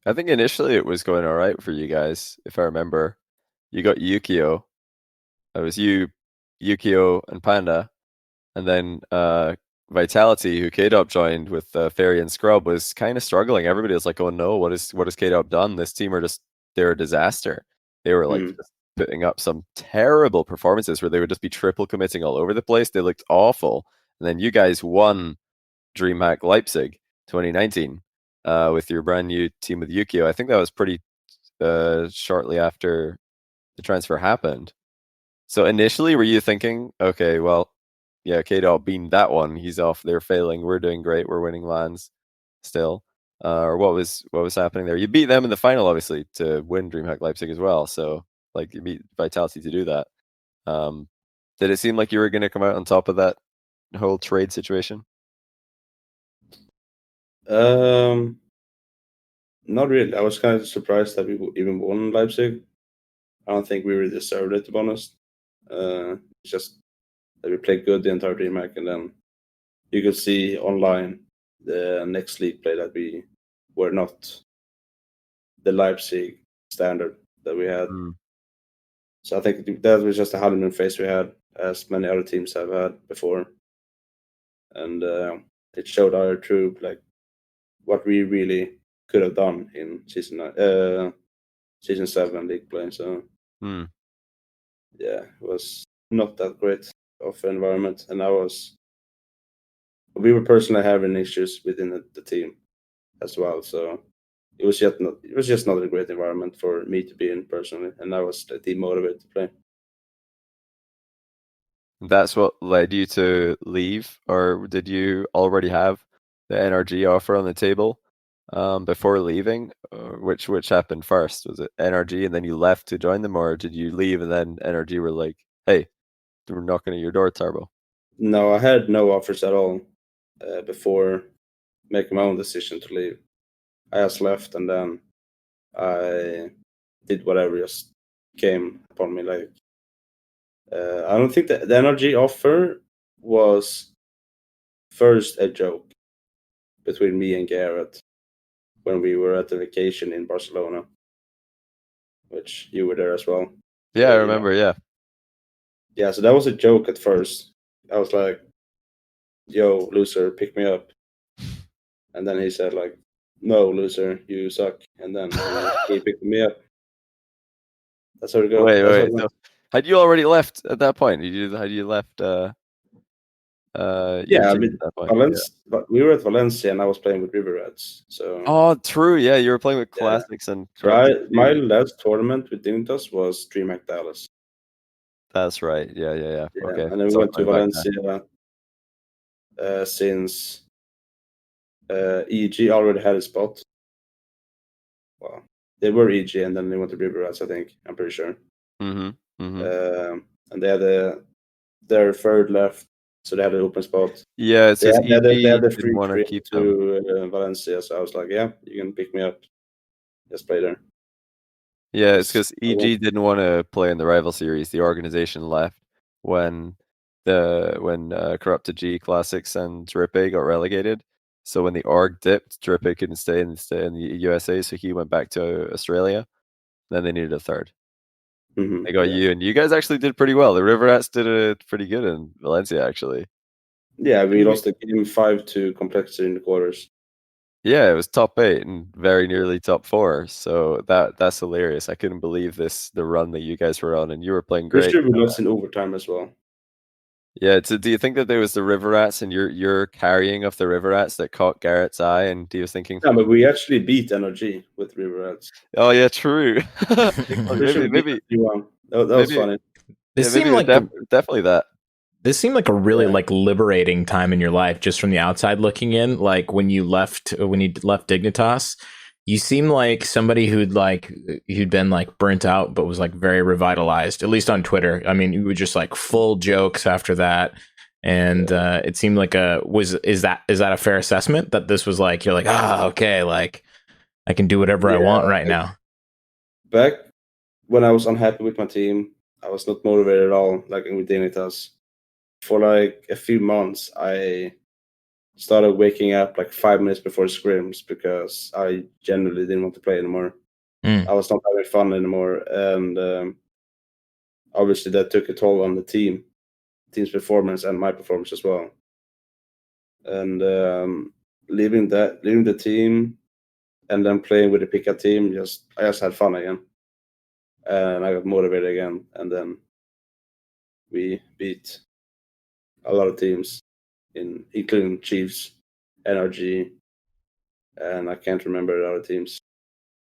I think initially it was going all right for you guys, if I remember. You got Yukio. It was you, Yukio, and Panda, and then Vitality, who KDOP joined with Fairy and Scrub, was kind of struggling. Everybody was like, "Oh no, what has KDOP done? This team they're a disaster." They were like just putting up some terrible performances where they would just be triple committing all over the place. They looked awful, and then you guys won DreamHack Leipzig 2019 with your brand new team with Yukio. I think that was pretty shortly after the transfer happened. So initially, were you thinking, okay, well, yeah, KDOP being that one, he's off. They're failing. We're doing great. We're winning LANs still. Or what was happening there? You beat them in the final, obviously, to win DreamHack Leipzig as well. So like you beat Vitality to do that. Did it seem like you were going to come out on top of that whole trade situation? Not really. I was kind of surprised that we even won Leipzig. I don't think we really deserved it, to be honest. It's just that we played good the entire DreamHack, and then you could see online the next league play that we were not the Leipzig standard that we had. So I think that was just a honeymoon phase we had, as many other teams have had before, and it showed our true, like, what we really could have done in season 7 league play. So yeah, it was not that great of an environment, and we were personally having issues within the team as well. So it was just not a great environment for me to be in personally, and I was demotivated to play. That's what led you to leave, or did you already have the NRG offer on the table before leaving? Which happened first? Was it NRG and then you left to join them, or did you leave and then NRG were like, "Hey, we're knocking at your door, Turbo"? No, I had no offers at all before making my own decision to leave. I just left, and then I did whatever just came upon me. Like, I don't think the NRG offer was first a joke between me and Garrett when we were at the vacation in Barcelona, which you were there as well. Yeah, I remember. Yeah. Yeah, so that was a joke at first. I was like, "Yo, loser, pick me up," and then he said, like, "No, loser, you suck," and then he picked me up. That's how it goes. Wait. So, had you already left at that point? Had you left? Yeah, I mean, but we were at Valencia, and I was playing with River Rats. So. Oh, true. Yeah, you were playing with Classics and. My last tournament with Dignitas was DreamHack Dallas. That's right. Yeah. Okay. And then we went to Valencia since EG already had a spot. Well, they were EG, and then they went to River Rats, I think. I'm pretty sure. And they had their third left, so they had an open spot. Yeah, it says they had the free trip to Valencia, so I was like, "Yeah, you can pick me up. Just play there." Yeah, it's because EG didn't want to play in the rival series. The organization left when Corrupted G Classics and Drippy got relegated. So when the org dipped, Drippy couldn't stay in the USA, so he went back to Australia. Then they needed a third. Mm-hmm. They got you, and you guys actually did pretty well. The River Rats did it pretty good in Valencia, actually. Yeah, we lost the game 5-2 Complexity in the quarters. Yeah, it was top 8 and very nearly top 4. So that's hilarious. I couldn't believe the run that you guys were on, and you were playing great. Sure, we lost in overtime as well. Yeah. So do you think that there was the River Rats and your carrying of the River Rats that caught Garrett's eye, and he was thinking? Yeah, but we actually beat NRG with River Rats. Oh yeah, true. maybe that was funny. This seemed like definitely that. This seemed like a really like liberating time in your life, just from the outside looking in. Like when you left Dignitas, you seemed like somebody who'd been like burnt out, but was like very revitalized. At least on Twitter. I mean, you were just like full jokes after that, and it seemed like is that a fair assessment that this was like you're like okay, like I can do whatever I want right now. Back when I was unhappy with my team, I was not motivated at all. Like with Dignitas. For like a few months, I started waking up like 5 minutes before scrims because I generally didn't want to play anymore. I was not having fun anymore, and obviously that took a toll on the team's performance and my performance as well. And leaving the team and then playing with the pickup team, I just had fun again, and I got motivated again, and then we beat a lot of teams, including Chiefs, NRG, and I can't remember the other teams.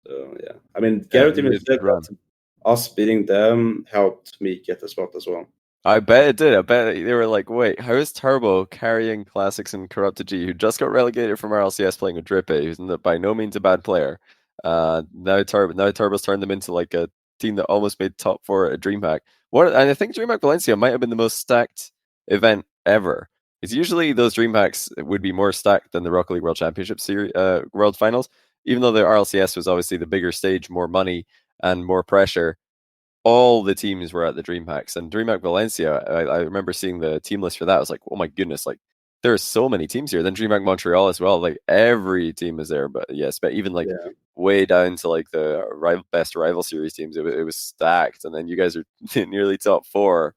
So yeah, I mean, Garrett even said that us beating them helped me get the spot as well. I bet it did. I bet they were like, wait, how is Turbo carrying Classics and Corrupted G, who just got relegated from RLCS playing with Drippy, who's by no means a bad player. Now Turbo's turned them into like a team that almost made top 4 at DreamHack. And I think DreamHack Valencia might have been the most stacked event ever. It's usually those DreamHacks would be more stacked than the Rocket League World Championship series, World Finals, even though the RLCS was obviously the bigger stage, more money and more pressure. All the teams were at the DreamHacks, and DreamHack Valencia, I remember seeing the team list for that. I was like, oh my goodness, like there are so many teams here. Then DreamHack Montreal as well, like every team is there. But yes, but even like way down to like the best rival series teams, it was stacked. And then you guys are nearly top 4.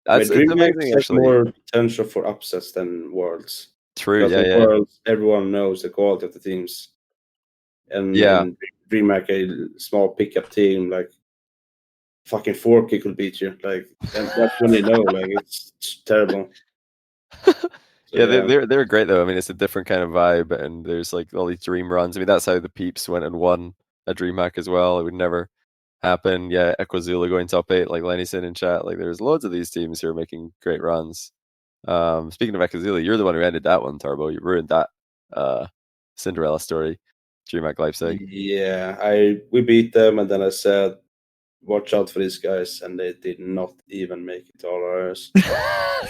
That's DreamHack has more potential for upsets than Worlds. True, because Worlds, everyone knows the quality of the teams, and DreamHack, a small pickup team like fucking Forky could beat you. Like that's when they know. Like it's terrible. They're great though. I mean, it's a different kind of vibe, and there's like all these dream runs. I mean, that's how the Peeps went and won a DreamHack as well. It would never happen. Yeah, Equazula going top 8, like Lenny said in chat. Like there's loads of these teams who are making great runs. Speaking of Equazula, you're the one who ended that one, Turbo. You ruined that Cinderella story. DreamHack Leipzig. Yeah, we beat them, and then I said, watch out for these guys, and they did not even make it to all ours.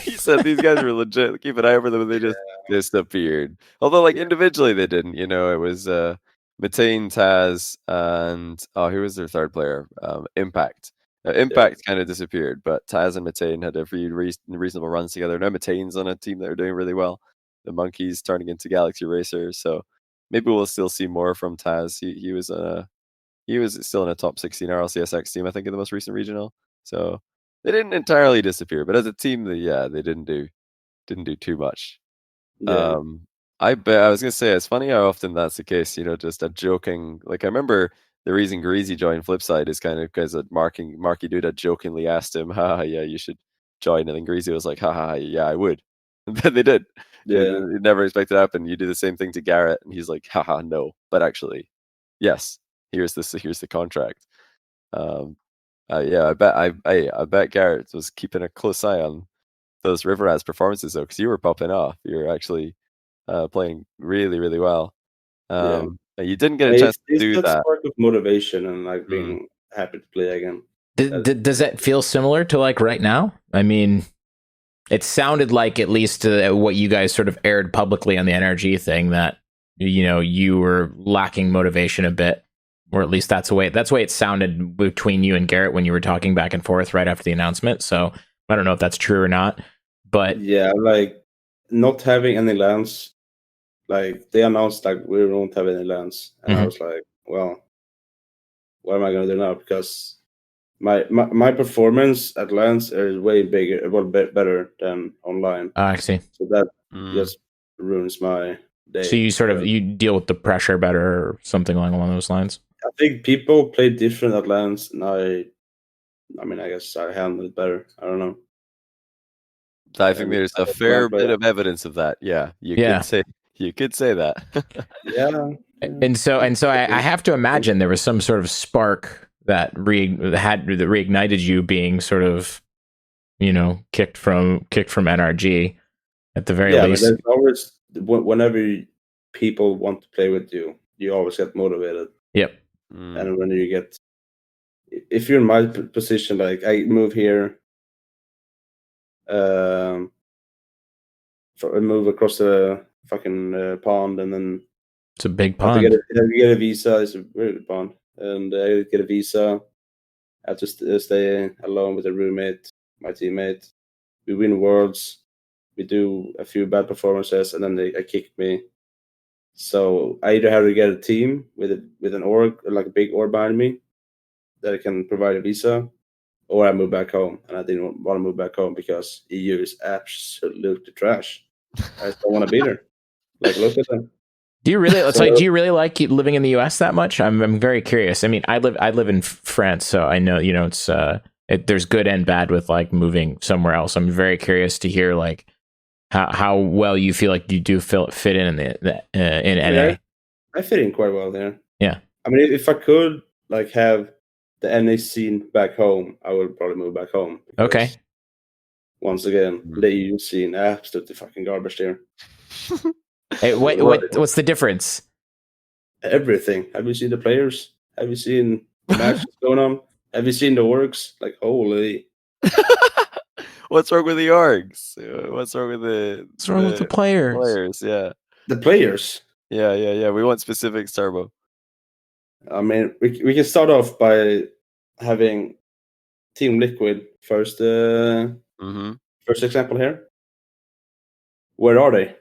He said these guys were legit. Keep an eye over them, and they just disappeared. Although, like individually, they didn't. You know, it was Matane, Taz, and who was their third player? Impact. Impact kind of disappeared, but Taz and Matane had a few reasonable runs together. Now Matane's on a team that are doing really well. The Monkeys turning into Galaxy Racers, so maybe we'll still see more from Taz. He was still in a top 16 RLCSX team, I think, in the most recent regional. So they didn't entirely disappear, but as a team, they didn't do too much. Yeah. I was gonna say, it's funny how often that's the case. You know, just a joking. Like I remember the reason Greasy joined Flipside is kind of because Marky Dude had jokingly asked him, "Ha, yeah, you should join," and then Greasy was like, "Ha, yeah, I would." And then they did. Yeah, you never expected to happen. You do the same thing to Garrett, and he's like, "Haha, no," but actually, yes. Here's the contract. I bet Garrett was keeping a close eye on those River Rats performances though, because you were popping off. You're actually playing really, really well. You didn't get a chance to do that. Spark of motivation and like being happy to play again. Does that feel similar to like right now? I mean, it sounded like, at least what you guys sort of aired publicly on the NRG thing, that you were lacking motivation a bit. or at least that's the way it sounded between you and Garrett when you were talking back and forth right after the announcement. So I don't know if that's true or not, but yeah, like not having any lands. Like they announced like we don't have any lands, and I was like, well, what am I gonna do now? Because my performance at lands is way bigger, better than online. I see. So that just ruins my day. So you deal with the pressure better, or something along those lines. I think people play different at lands, and I mean, I guess I handle it better. I don't know. I think there's a fair bit of evidence of that. Yeah, you could say that. Yeah. And so I have to imagine there was some sort of spark that reignited you being sort of, kicked from NRG at the very least. Yeah, but there's always, whenever people want to play with you, you always get motivated. Yep. And when you get, if you're in my position, like I move here, move across the fucking pond, and then it's a big pond. I get a visa. It's a really good pond, and I get a visa. I have to stay alone with a roommate, my teammate. We win worlds. We do a few bad performances, and then they kick me. So I either have to get a team with an org, like a big org behind me, that can provide a visa, or I move back home. And I didn't want to move back home because EU is absolutely trash. I just don't want to be there. Like, look at them. Do you really like living in the US that much? I'm very curious. I mean, I live in France, so I know, it's there's good and bad with like moving somewhere else. I'm very curious to hear like how well you feel like you do fit in NA. I fit in quite well there. Yeah. I mean, if I could like have the NA scene back home, I would probably move back home. Okay. Once again, the EU scene, absolutely fucking garbage there. Hey, what's the difference? Everything. Have you seen the players? Have you seen the matches going on? Have you seen the orgs? Like, holy. What's wrong with the orgs? What's wrong with the players? Players, yeah. The players? Yeah. We want specifics, Turbo. I mean, we can start off by having Team Liquid first. First example here. Where are they?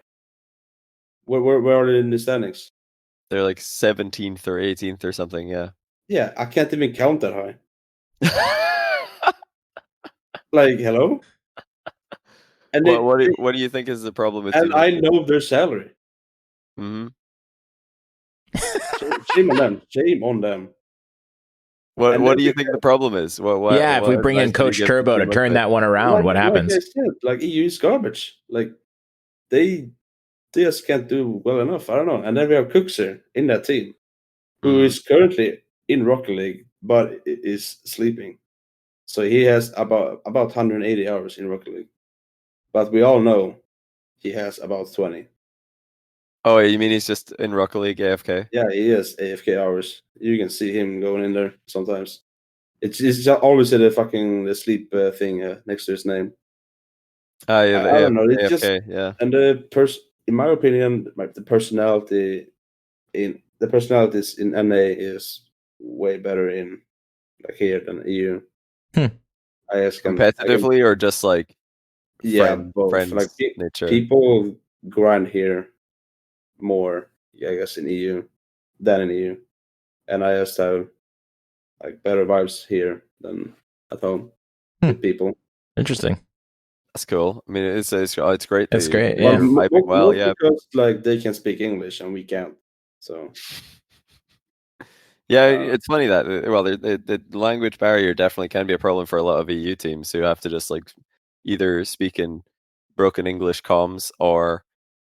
Where are they in the standings? They're like 17th or 18th or something, yeah. Yeah, I can't even count that high. Like, hello? And what do you think is the problem with and I know their salary. Mm-hmm. Shame on them. What do you think the problem is? If we bring in Coach Turbo to turn that one around, what happens? Like EU is garbage. Like they just can't do well enough. I don't know. And then we have Cookser in that team, who is currently in Rocket League but is sleeping. So he has about 180 hours in Rocket League. But we all know he has about 20. Oh, you mean he's just in Rocket League AFK? Yeah, he is AFK hours. You can see him going in there sometimes. It's always the sleep thing next to his name. I don't know. It's AFK, yeah. And in my opinion, the personalities in NA is way better in here than EU. Competitively, or just like both. Like nature. People grind here more, I guess, in EU than in EU, and I just have like better vibes here than at home with people. Interesting. That's cool. I mean, it's great. It's great. Yeah. Well, yeah. Because like they can speak English and we can't. So. Yeah, it's funny that the language barrier definitely can be a problem for a lot of EU teams who have to just like either speak in broken English comms or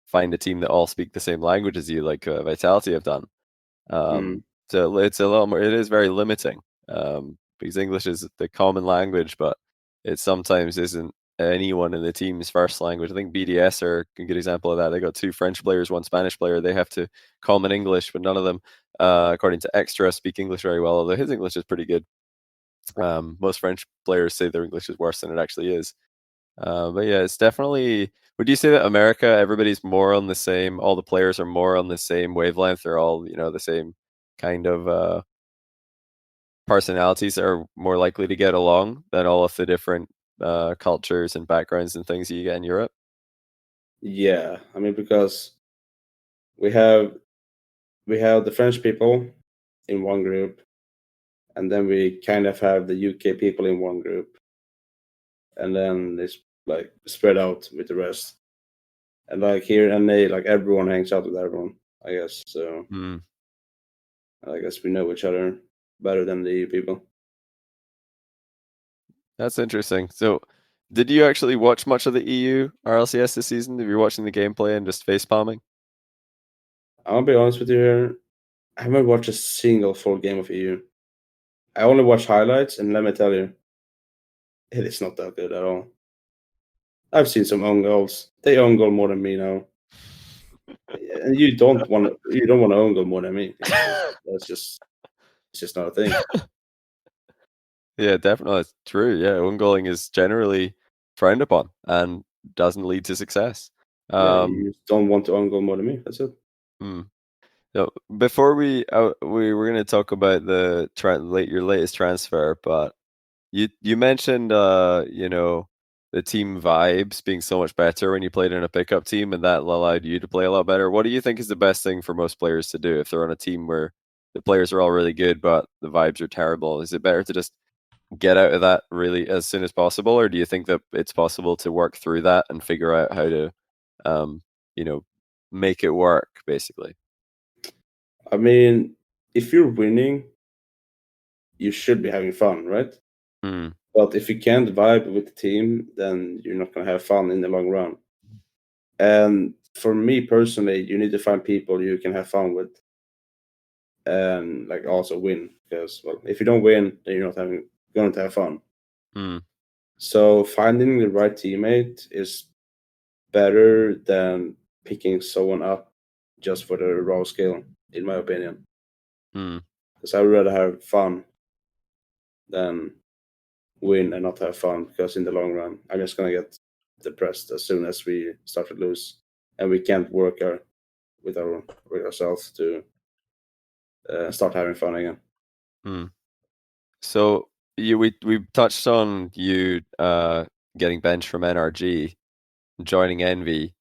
find a team that all speak the same language as you, like Vitality have done. So it's a lot more. It is very limiting because English is the common language, but it sometimes isn't anyone in the team's first language. I think BDS are a good example of that. They got 2 French players, 1 Spanish player. They have to common English, but none of them, according to Extra, speak English very well, although his English is pretty good. Most French players say their English is worse than it actually is. But yeah, it's definitely... Would you say that America, everybody's more on the same, all the players are more on the same wavelength? They're all, the same kind of personalities that are more likely to get along than all of the different cultures and backgrounds and things that you get in Europe? Yeah, I mean, because we have the French people in one group, and then we kind of have the UK people in one group, and then it's like spread out with the rest. And like here in LA, like everyone hangs out with everyone, I guess. So I guess we know each other better than the EU people. That's interesting. So, did you actually watch much of the EU RLCS this season? If you're watching the gameplay and just face palming? I'll be honest with you here. I haven't watched a single full game of EU. I only watch highlights, and let me tell you, it is not that good at all. I've seen some own goals. They own goal more than me now. And you don't want to own goal more than me. It's just not a thing. Yeah, definitely. It's true. Yeah, own goaling is generally frowned upon and doesn't lead to success. You don't want to own goal more than me. That's it. So before we were going to talk about your latest transfer, but you mentioned the team vibes being so much better when you played in a pickup team, and that allowed you to play a lot better. What do you think is the best thing for most players to do if they're on a team where the players are all really good but the vibes are terrible? Is it better to just get out of that really as soon as possible, or do you think that it's possible to work through that and figure out how to make it work, basically? I mean, if you're winning, you should be having fun, right? But if you can't vibe with the team, then you're not going to have fun in the long run. And for me personally, you need to find people you can have fun with and like also win. Because, well, if you don't win, then you're not going to have fun. So finding the right teammate is better than picking someone up just for the raw skill, in my opinion. Because I would rather have fun than win and not have fun, because in the long run, I'm just going to get depressed as soon as we start to lose and we can't work with ourselves to start having fun again. So we touched on you getting benched from NRG, joining Envy.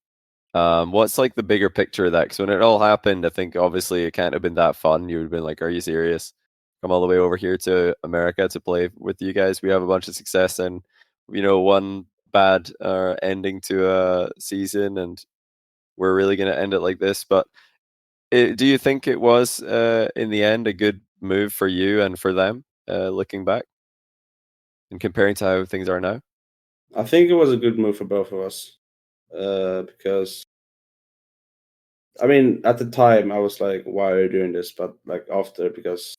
What's like the bigger picture of that? Because when it all happened, I think obviously it can't have been that fun. You would have been like, "Are you serious? Come all the way over here to America to play with you guys? We have a bunch of success and one bad ending to a season, and we're really going to end it like this." But do you think it was in the end a good move for you and for them, looking back and comparing to how things are now? I think it was a good move for both of us, because I mean, at the time I was like, "Why are you doing this?" But like after, because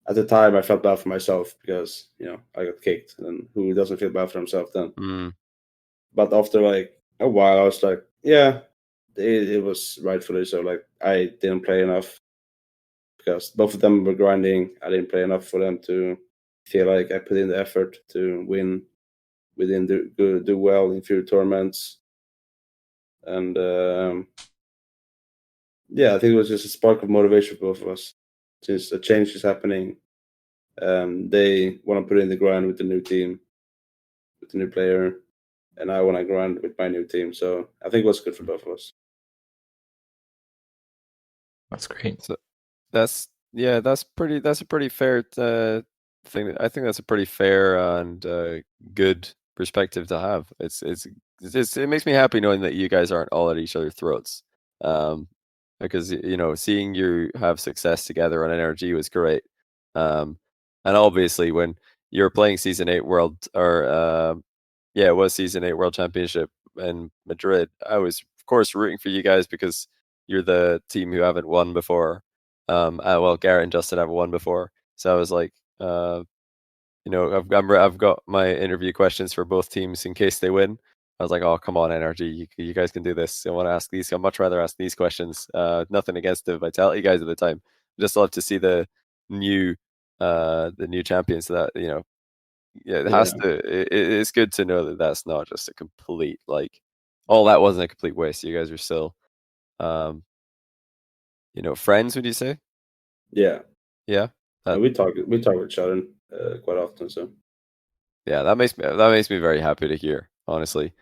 at the time I felt bad for myself because I got kicked, and who doesn't feel bad for himself then? But after like a while, I was like, "Yeah, it was rightfully so." Like I didn't play enough because both of them were grinding. I didn't play enough for them to feel like I put in the effort to win. We didn't do well in few tournaments, and yeah, I think it was just a spark of motivation for both of us, since a change is happening. They want to put in the grind with the new team, with the new player, and I want to grind with my new team. So I think it was good for both of us. That's great. So that's a pretty fair thing. I think that's a pretty fair and good perspective to have. It makes me happy knowing that you guys aren't all at each other's throats. Because seeing you have success together on NRG was great. And obviously when you're playing Season 8 World, or it was Season 8 World Championship in Madrid, I was of course rooting for you guys because you're the team who haven't won before. Well, Garrett and Justin haven't won before, so I was like, I've got my interview questions for both teams in case they win. I was like, "Oh, come on, NRG, you guys can do this." I want to ask these. I'd much rather ask these questions. Nothing against the Vitality guys at the time. Just love to see the new champions. So that it has to. It's good to know that that's not just a complete that wasn't a complete waste. You guys are still, friends. Would you say? Yeah. Yeah. We talk with each other quite often. So yeah, that makes me very happy to hear, honestly.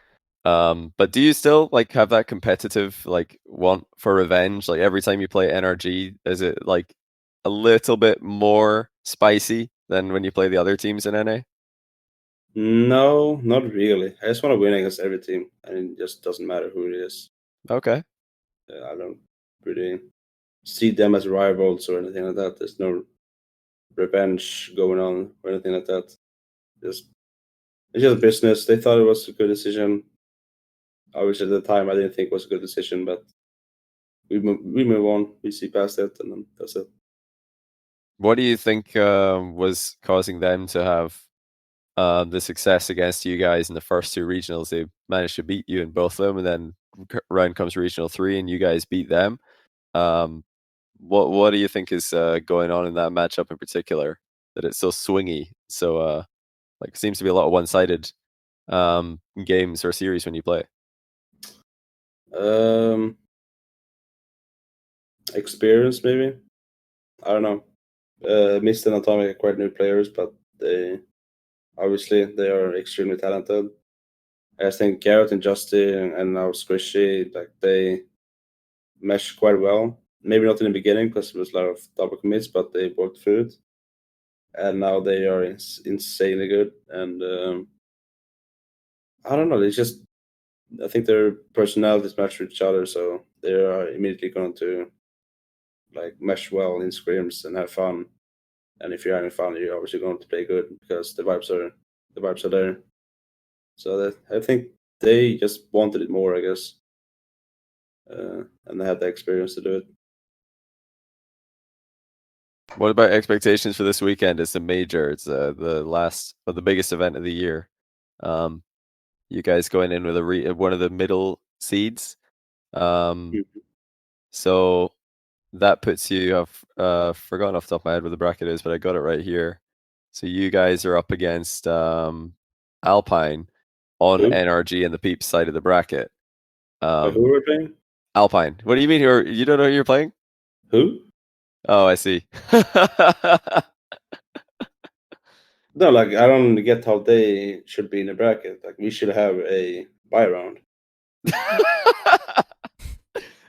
But do you still like have that competitive like want for revenge? Like every time you play NRG, is it like a little bit more spicy than when you play the other teams in NA? no, not really. I just want to win against every team, and it just doesn't matter who it is. Okay. I don't really see them as rivals or anything like that. There's no revenge going on or anything like that. Just it's just business. They thought it was a good decision. Obviously, at the time, I didn't think it was a good decision, but we move on. We see past it, and then that's it. What do you think was causing them to have the success against you guys in the first two regionals? They managed to beat you in both of them, and then round comes regional 3, and you guys beat them. What do you think is going on in that matchup in particular? That it's so swingy, so like seems to be a lot of one-sided games or series when you play. Experience maybe. I don't know. Mist and Atomic are quite new players, but they are extremely talented. I think Garrett and Justin and now Squishy, like they mesh quite well. Maybe not in the beginning because there was a lot of double commits, but they worked through it. And now they are insanely good. And I don't know. I think their personalities match with each other, so they are immediately going to like mesh well in scrims and have fun. And if you're having fun, you're obviously going to play good because the vibes are there. So I think they just wanted it more, I guess, and they had the experience to do it. What about expectations for this weekend? It's a major. It's the last or the biggest event of the year. You guys going in with one of the middle seeds. So that puts you. I've forgotten off the top of my head what the bracket is, but I got it right here. So you guys are up against Alpine on NRG and the Peeps side of the bracket. Who are we playing? Alpine. What do you mean? You don't know who you're playing? Who? Oh, I see. No, like I don't get how they should be in the bracket. Like we should have a bye round.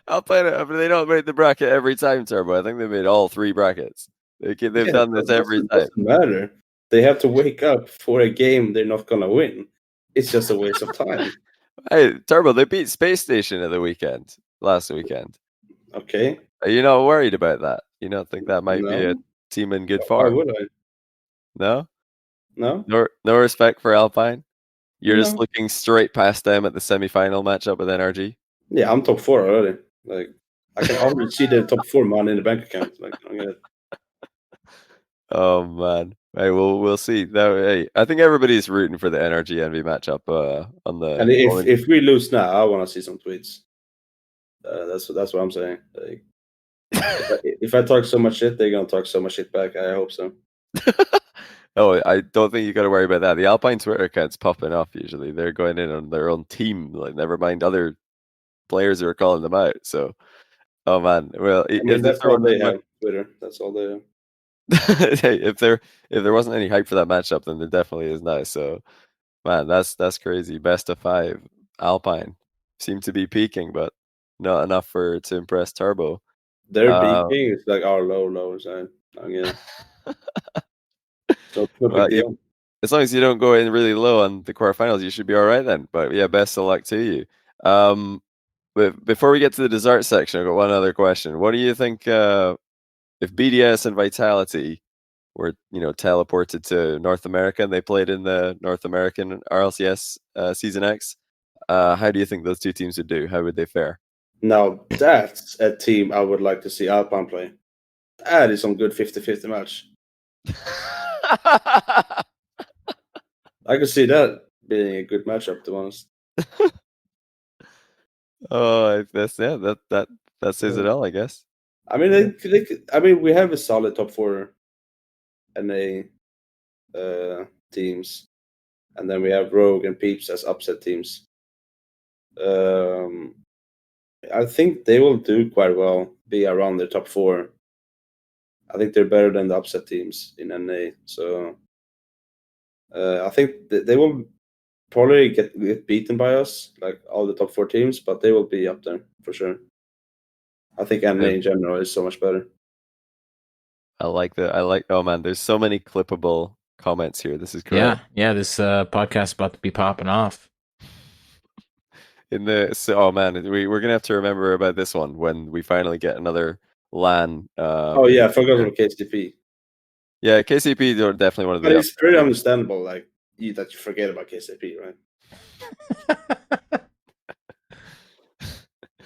Alpine, but they don't make the bracket every time, Turbo. I think they made all 3 brackets. They've done this every time. Doesn't matter. They have to wake up for a game they're not gonna win. It's just a waste of time. Hey, Turbo, they beat Space Station at the weekend, last weekend. Okay. Are you not worried about that? You don't think that might be a team in good form? Why would I? No? No? No respect for Alpine? You're just looking straight past them at the semi-final matchup with NRG? Yeah, I'm top 4 already. Like I can already see the top 4 money in the bank account. Like I get it. Oh man. Hey, we'll see. Hey, I think everybody's rooting for the NRG Envy matchup on the. And if we lose now, I want to see some tweets. That's what I'm saying. Like, if I talk so much shit, they're gonna talk so much shit back. I hope so. Oh, I don't think you got to worry about that. The Alpine Twitter account's popping off usually. They're going in on their own team, like never mind other players who are calling them out. So, oh man, well, that's all they have. Twitter. That's all they have. Hey, if there wasn't any hype for that matchup, then there definitely is now. So, man, that's crazy. Best of 5, Alpine seem to be peaking, but not enough to impress Turbo. Their peaking is like our lows. Yeah. So no big deal. As long as you don't go in really low on the quarterfinals, you should be all right then. But yeah, best of luck to you. But before we get to the dessert section, I've got one other question. What do you think if BDS and Vitality were, teleported to North America and they played in the North American RLCS Season X? How do you think those two teams would do? How would they fare? Now, that's a team I would like to see Alpine play. That is some good 50-50 match. I could see that being a good matchup, to be honest. Oh, that says it all, I guess. I mean, we have a solid top 4 NA teams, and then we have Rogue and Peeps as upset teams. I think they will do quite well, be around the top 4. I think they're better than the upset teams in NA. So I think they will probably get beaten by us, like all the top 4 teams, but they will be up there for sure. I think NA in general is so much better. I like that. Oh man, there's so many clippable comments here. This is great. Yeah. This podcast is about to be popping off. Oh man, we're gonna have to remember about this one when we finally get another LAN. Oh yeah, I forgot about KCP. Yeah, KCP are definitely one of the. But it's pretty understandable, like that you forget about KCP, right?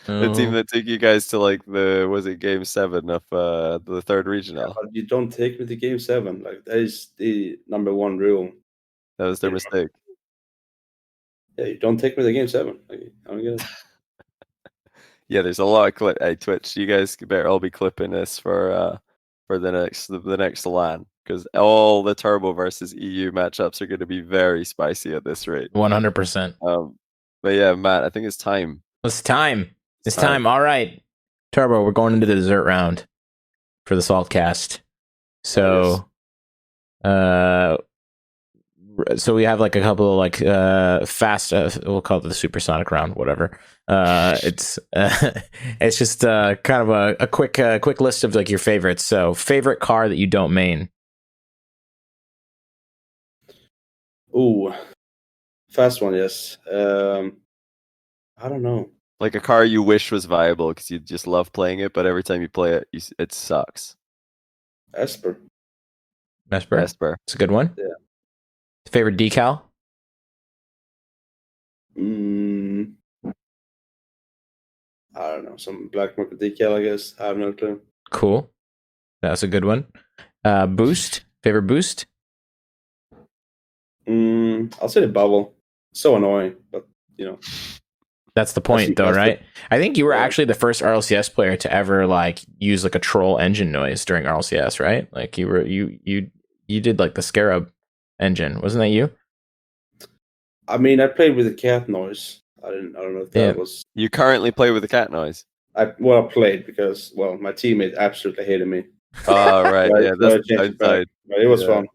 The team that took you guys to like game 7 of the third regional. Yeah, but you don't take me to game 7. Like that is the number 1 rule. That was their mistake. Yeah, you don't take me to game 7. Like, I don't get it. Yeah, there's a lot of Hey, Twitch, you guys better all be clipping this for the next LAN, because all the Turbo versus EU matchups are going to be very spicy at this rate. 100%. But yeah, Matt, I think it's time. It's time. All right, Turbo, we're going into the dessert round for the Saltcast. So, so we have like a couple of like fast. We'll call it the supersonic round, whatever. It's just kind of a quick list of like your favorites. So, favorite car that you don't main. Ooh, fast one, yes. I don't know. Like a car you wish was viable because you just love playing it, but every time you play it, it sucks. Esper. It's a good one. Yeah. Favorite decal? I don't know. Some black market decal, I guess. I have no clue. Cool. That's a good one. Boost. Favorite boost? I'll say the bubble. So annoying, but you know. That's the point, though, right? I think you were actually the first RLCS player to ever like use like a troll engine noise during RLCS, right? Like you did like the Scarab engine, wasn't that you? I mean, I played with the cat noise. I don't know if that was. You currently play with the cat noise. I played because my teammate absolutely hated me. Oh right, yeah, that's the downside. But it was fun.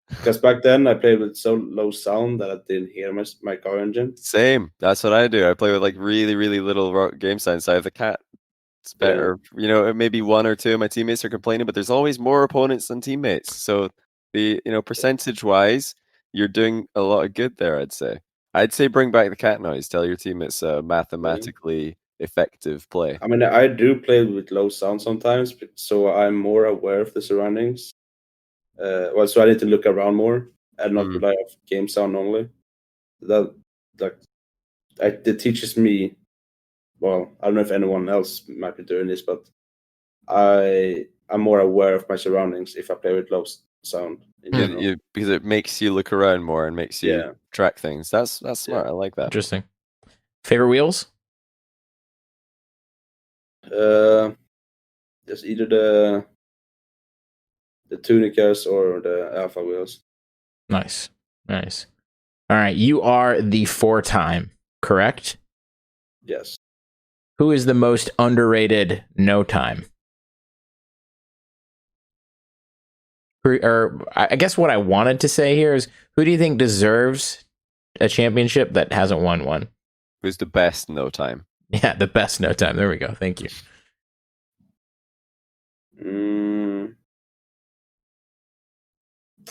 Because back then I played with so low sound that I didn't hear my car engine. Same. That's what I do. I play with like really, really little game sound. So I have the cat. It's better. Yeah. You know, maybe 1 or 2 of my teammates are complaining, but there's always more opponents than teammates. So percentage wise, you're doing a lot of good there, I'd say. I'd say bring back the cat noise. Tell your team it's a mathematically effective play. I mean, I do play with low sound sometimes, so I'm more aware of the surroundings. So I need to look around more and not rely on game sound only. It teaches me. Well, I don't know if anyone else might be doing this, but I'm more aware of my surroundings if I play with low sound. Because it makes you look around more and makes you track things. That's smart. Yeah. I like that. Interesting. Favorite wheels? Just either the Tunicas or the Alpha wheels. Nice. All right, you are the 4-time, correct? Yes. Who is the most underrated no time? Or I guess what I wanted to say here is, who do you think deserves a championship that hasn't won one? Who's the best no time? Yeah, the best no time. There we go. Thank you.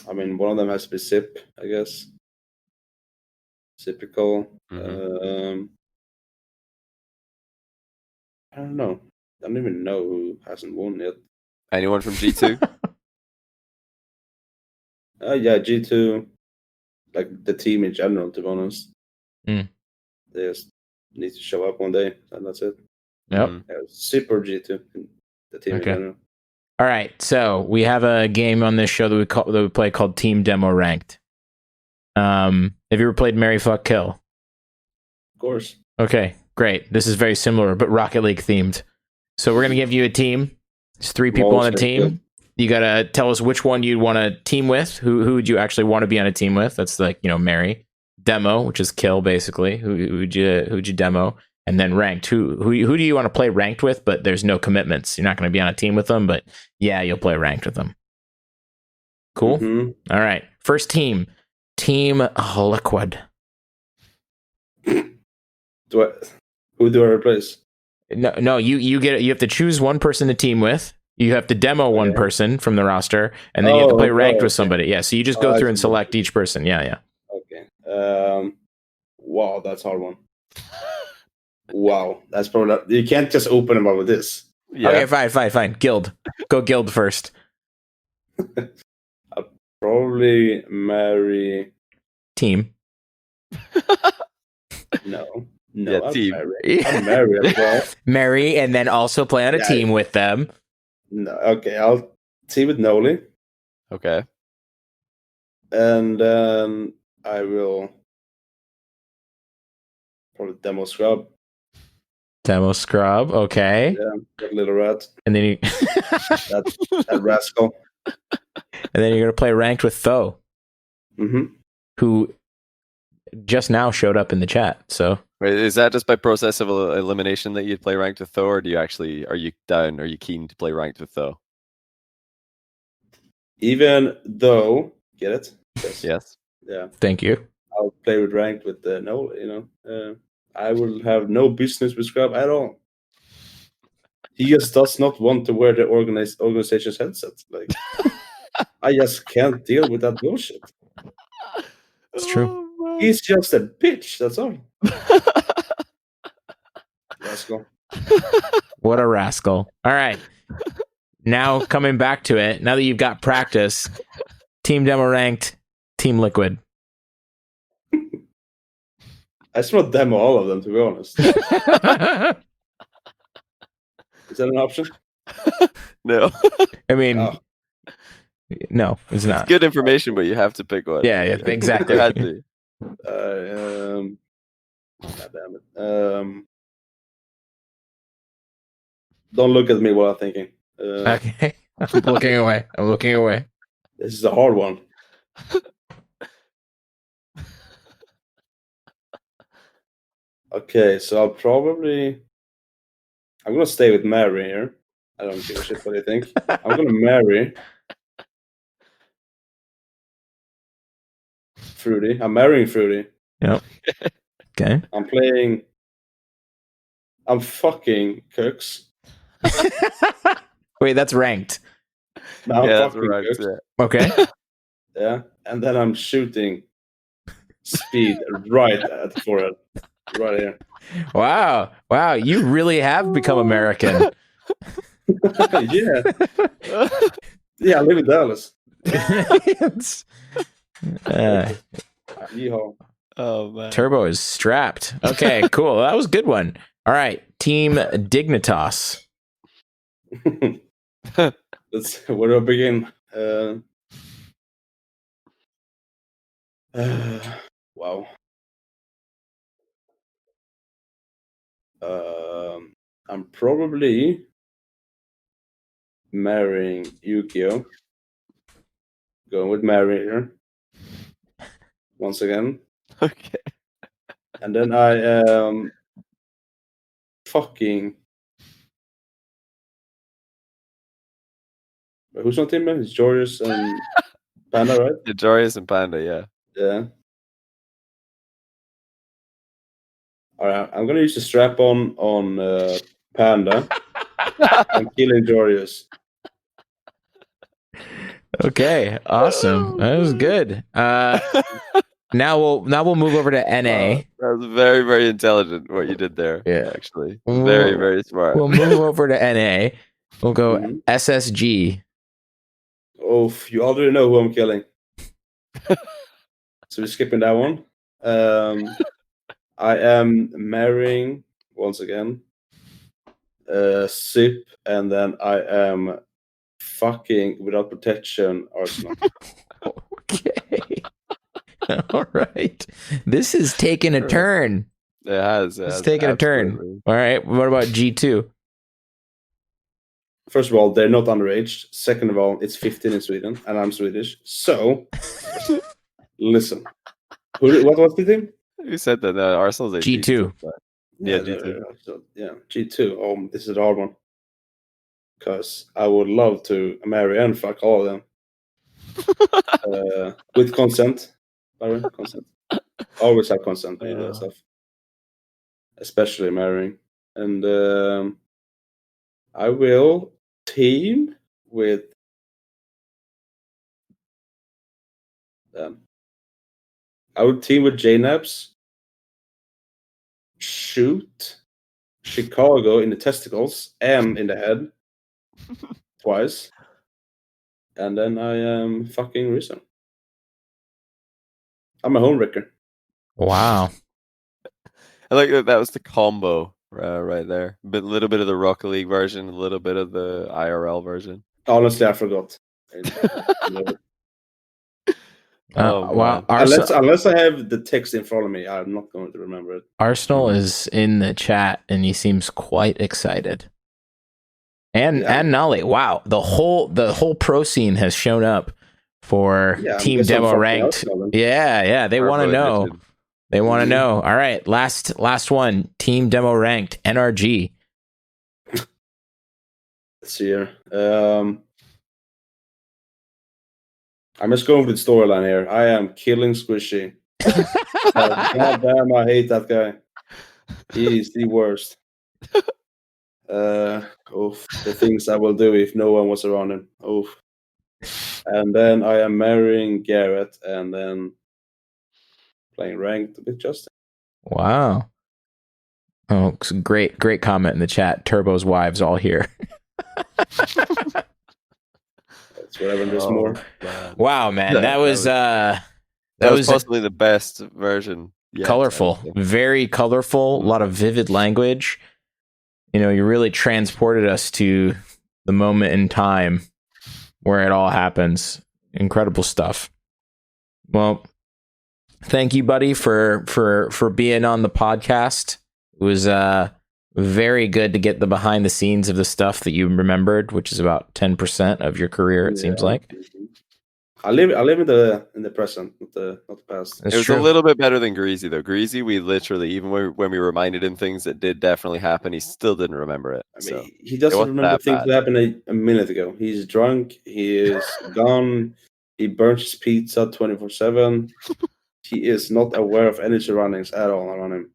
I mean, one of them has to be Zip, I guess. Zipical. I don't know. I don't even know who hasn't won yet. Anyone from G2? Yeah, G2. Like the team in general, to be honest. They just need to show up one day, and that's it. Yep. Super G2, the team in general. All right, so we have a game on this show that we play called Team Demo Ranked. Have you ever played Marry Fuck Kill? Of course. Okay, great. This is very similar, but Rocket League themed. So we're gonna give you a team. There's 3 people on a team. Good. You gotta tell us which one you'd want to team with. Who would you actually want to be on a team with? That's like marry. Demo, which is kill, basically. Who'd you demo? and then ranked. Who do you want to play ranked with? But there's no commitments. You're not going to be on a team with them, but yeah, you'll play ranked with them. Cool. Mm-hmm. All right. First team, Team Liquid. Who do I replace? No. You have to choose one person to team with. You have to demo one person from the roster, and then you have to play ranked with somebody. Yeah, so you just go through and select each person. Yeah. Okay. Wow, that's a hard one. Wow, that's probably you can't just open them up with this. Yeah. Okay, fine. Guild. Go Guild first. I'll probably marry Team. No, Yeah, team. I'll marry as well. Marry and then also play on a team with them. No, okay, I'll team with Noli. Okay. And then I will probably demo Scrub. Demo Scrub, okay. Yeah, that little rat. And then that rascal. And then you're gonna play ranked with Tho, who just now showed up in the chat. So wait, is that just by process of elimination that you'd play ranked with Tho, or are you keen to play ranked with Tho? Even though, get it? Yes. Yeah. Thank you. I'll play with ranked with Noli. I will have no business with Scrub at all. He just does not want to wear the organization's headset. Like, I just can't deal with that bullshit. It's true. He's just a bitch. That's all. Rascal. What a rascal. All right. Now coming back to it, now that you've got practice, Team Demo ranked, Team Liquid. I just want to demo all of them, to be honest. Is that an option? No. I mean, no, it's not. It's good information, but you have to pick one. Yeah, exactly. You had to. God damn it. Don't look at me while I'm thinking. Okay. I'm looking away. This is a hard one. Okay, so I'm gonna stay with Mary here. I don't give a shit what you think. I'm gonna marry Fruity. I'm marrying Fruity. Yep. Okay. I'm fucking Cooks. Wait, that's ranked. No, I'm that's fucking right. Cooks. Yeah. Okay. Yeah, and then I'm shooting Speed right at the forehead. Right here. Wow. You really have become American. Yeah. Yeah, I live in Dallas. Yeehaw. Oh man. Turbo is strapped. Okay, cool. That was a good one. All right, Team Dignitas. Where do I begin? Wow. I'm probably marrying Yukio. Going with Mary here. Once again. Okay. And then I am fucking. Who's on team? It's Joris and Panda, right? Yeah, Joris and Panda, yeah. Yeah. All right, I'm gonna use the strap on Panda. I'm killing Joris. Okay, awesome. That was good. Now we'll move over to NA. That was very, very intelligent what you did there. Yeah. Actually. Very, very smart. We'll move over to NA. We'll go SSG. Oh, you already know who I'm killing. So we're skipping that one. I am marrying, once again, Sip, and then I am fucking without protection Arsenal. Okay. All right. This is taking a turn. It has. It's taking a turn. All right. What about G2? First of all, they're not underage. Second of all, it's 15 in Sweden, and I'm Swedish. So, listen. What was the team? Who said that? Arsenal's G2. Yeah, G2. So, yeah, G2. This is a hard one. Because I would love to marry and fuck all of them. With consent. By the way, consent. Always have consent when you do that stuff. Especially marrying. And I will team with I would team with JNABs, shoot Chicago in the testicles and in the head twice, and then I am fucking Rizzo. I'm a homewrecker. Wow. I like that was the combo right there. A little bit of the Rocket League version, a little bit of the IRL version. Honestly, I forgot. Wow. Unless I have the text in front of me, I'm not going to remember it. Arsenal is in the chat, and he seems quite excited. And Nolly, wow, the whole pro scene has shown up for Team Demo Ranked. Yeah, they want to know. They want to know. All right, last one, Team Demo Ranked, NRG. Let's see here. I'm just going with storyline here. I am killing Squishy. God damn, I hate that guy. He's the worst. The things I will do if no one was around him. And then I am marrying Garrett and then playing ranked with Justin. Wow. Oh, great comment in the chat. Turbo's wives all here. That's whatever there's more. Man. Wow, man. That was possibly the best version. Yet, colorful. Very colorful, a lot of vivid language. You know, you really transported us to the moment in time where it all happens. Incredible stuff. Well, thank you, buddy, for being on the podcast. It was very good to get the behind the scenes of the stuff that you remembered, which is about 10% of your career, it seems like. I live in the present, not the past. It was a little bit better than Greasy though. Greasy, we literally, even when we reminded him things that did definitely happen, he still didn't remember it. I mean, he doesn't remember things that happened a minute ago. He's drunk. He is gone. He burns his pizza 24/7. He is not aware of any surroundings at all around him.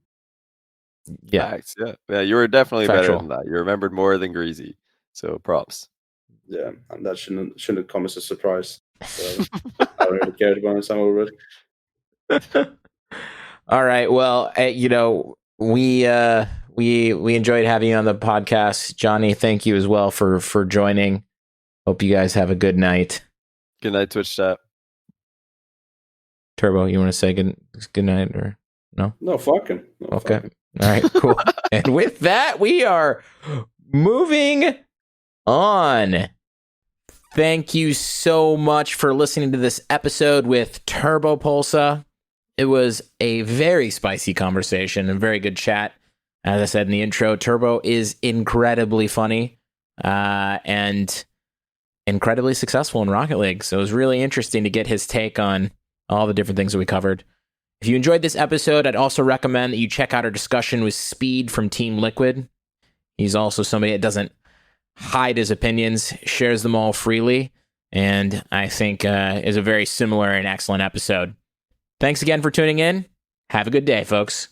Yeah, Facts, yeah. You were definitely better than that. You remembered more than Greasy, so props. Yeah, and that shouldn't come as a surprise. So I already cared about it. I'm over it. All right. Well, we enjoyed having you on the podcast, Johnny. Thank you as well for joining. Hope you guys have a good night. Good night, Twitch chat. Turbo, you want to say good night or no? No, fuck him. No, okay. Fuck him. All right. Cool. And with that, we are moving on. Thank you so much for listening to this episode with Turbo Pulsa. It was a very spicy conversation and very good chat. As I said in the intro, Turbo is incredibly funny and incredibly successful in Rocket League. So it was really interesting to get his take on all the different things that we covered. If you enjoyed this episode, I'd also recommend that you check out our discussion with Speed from Team Liquid. He's also somebody that doesn't hide his opinions, shares them all freely, and I think is a very similar and excellent episode. Thanks again for tuning in. Have a good day, folks.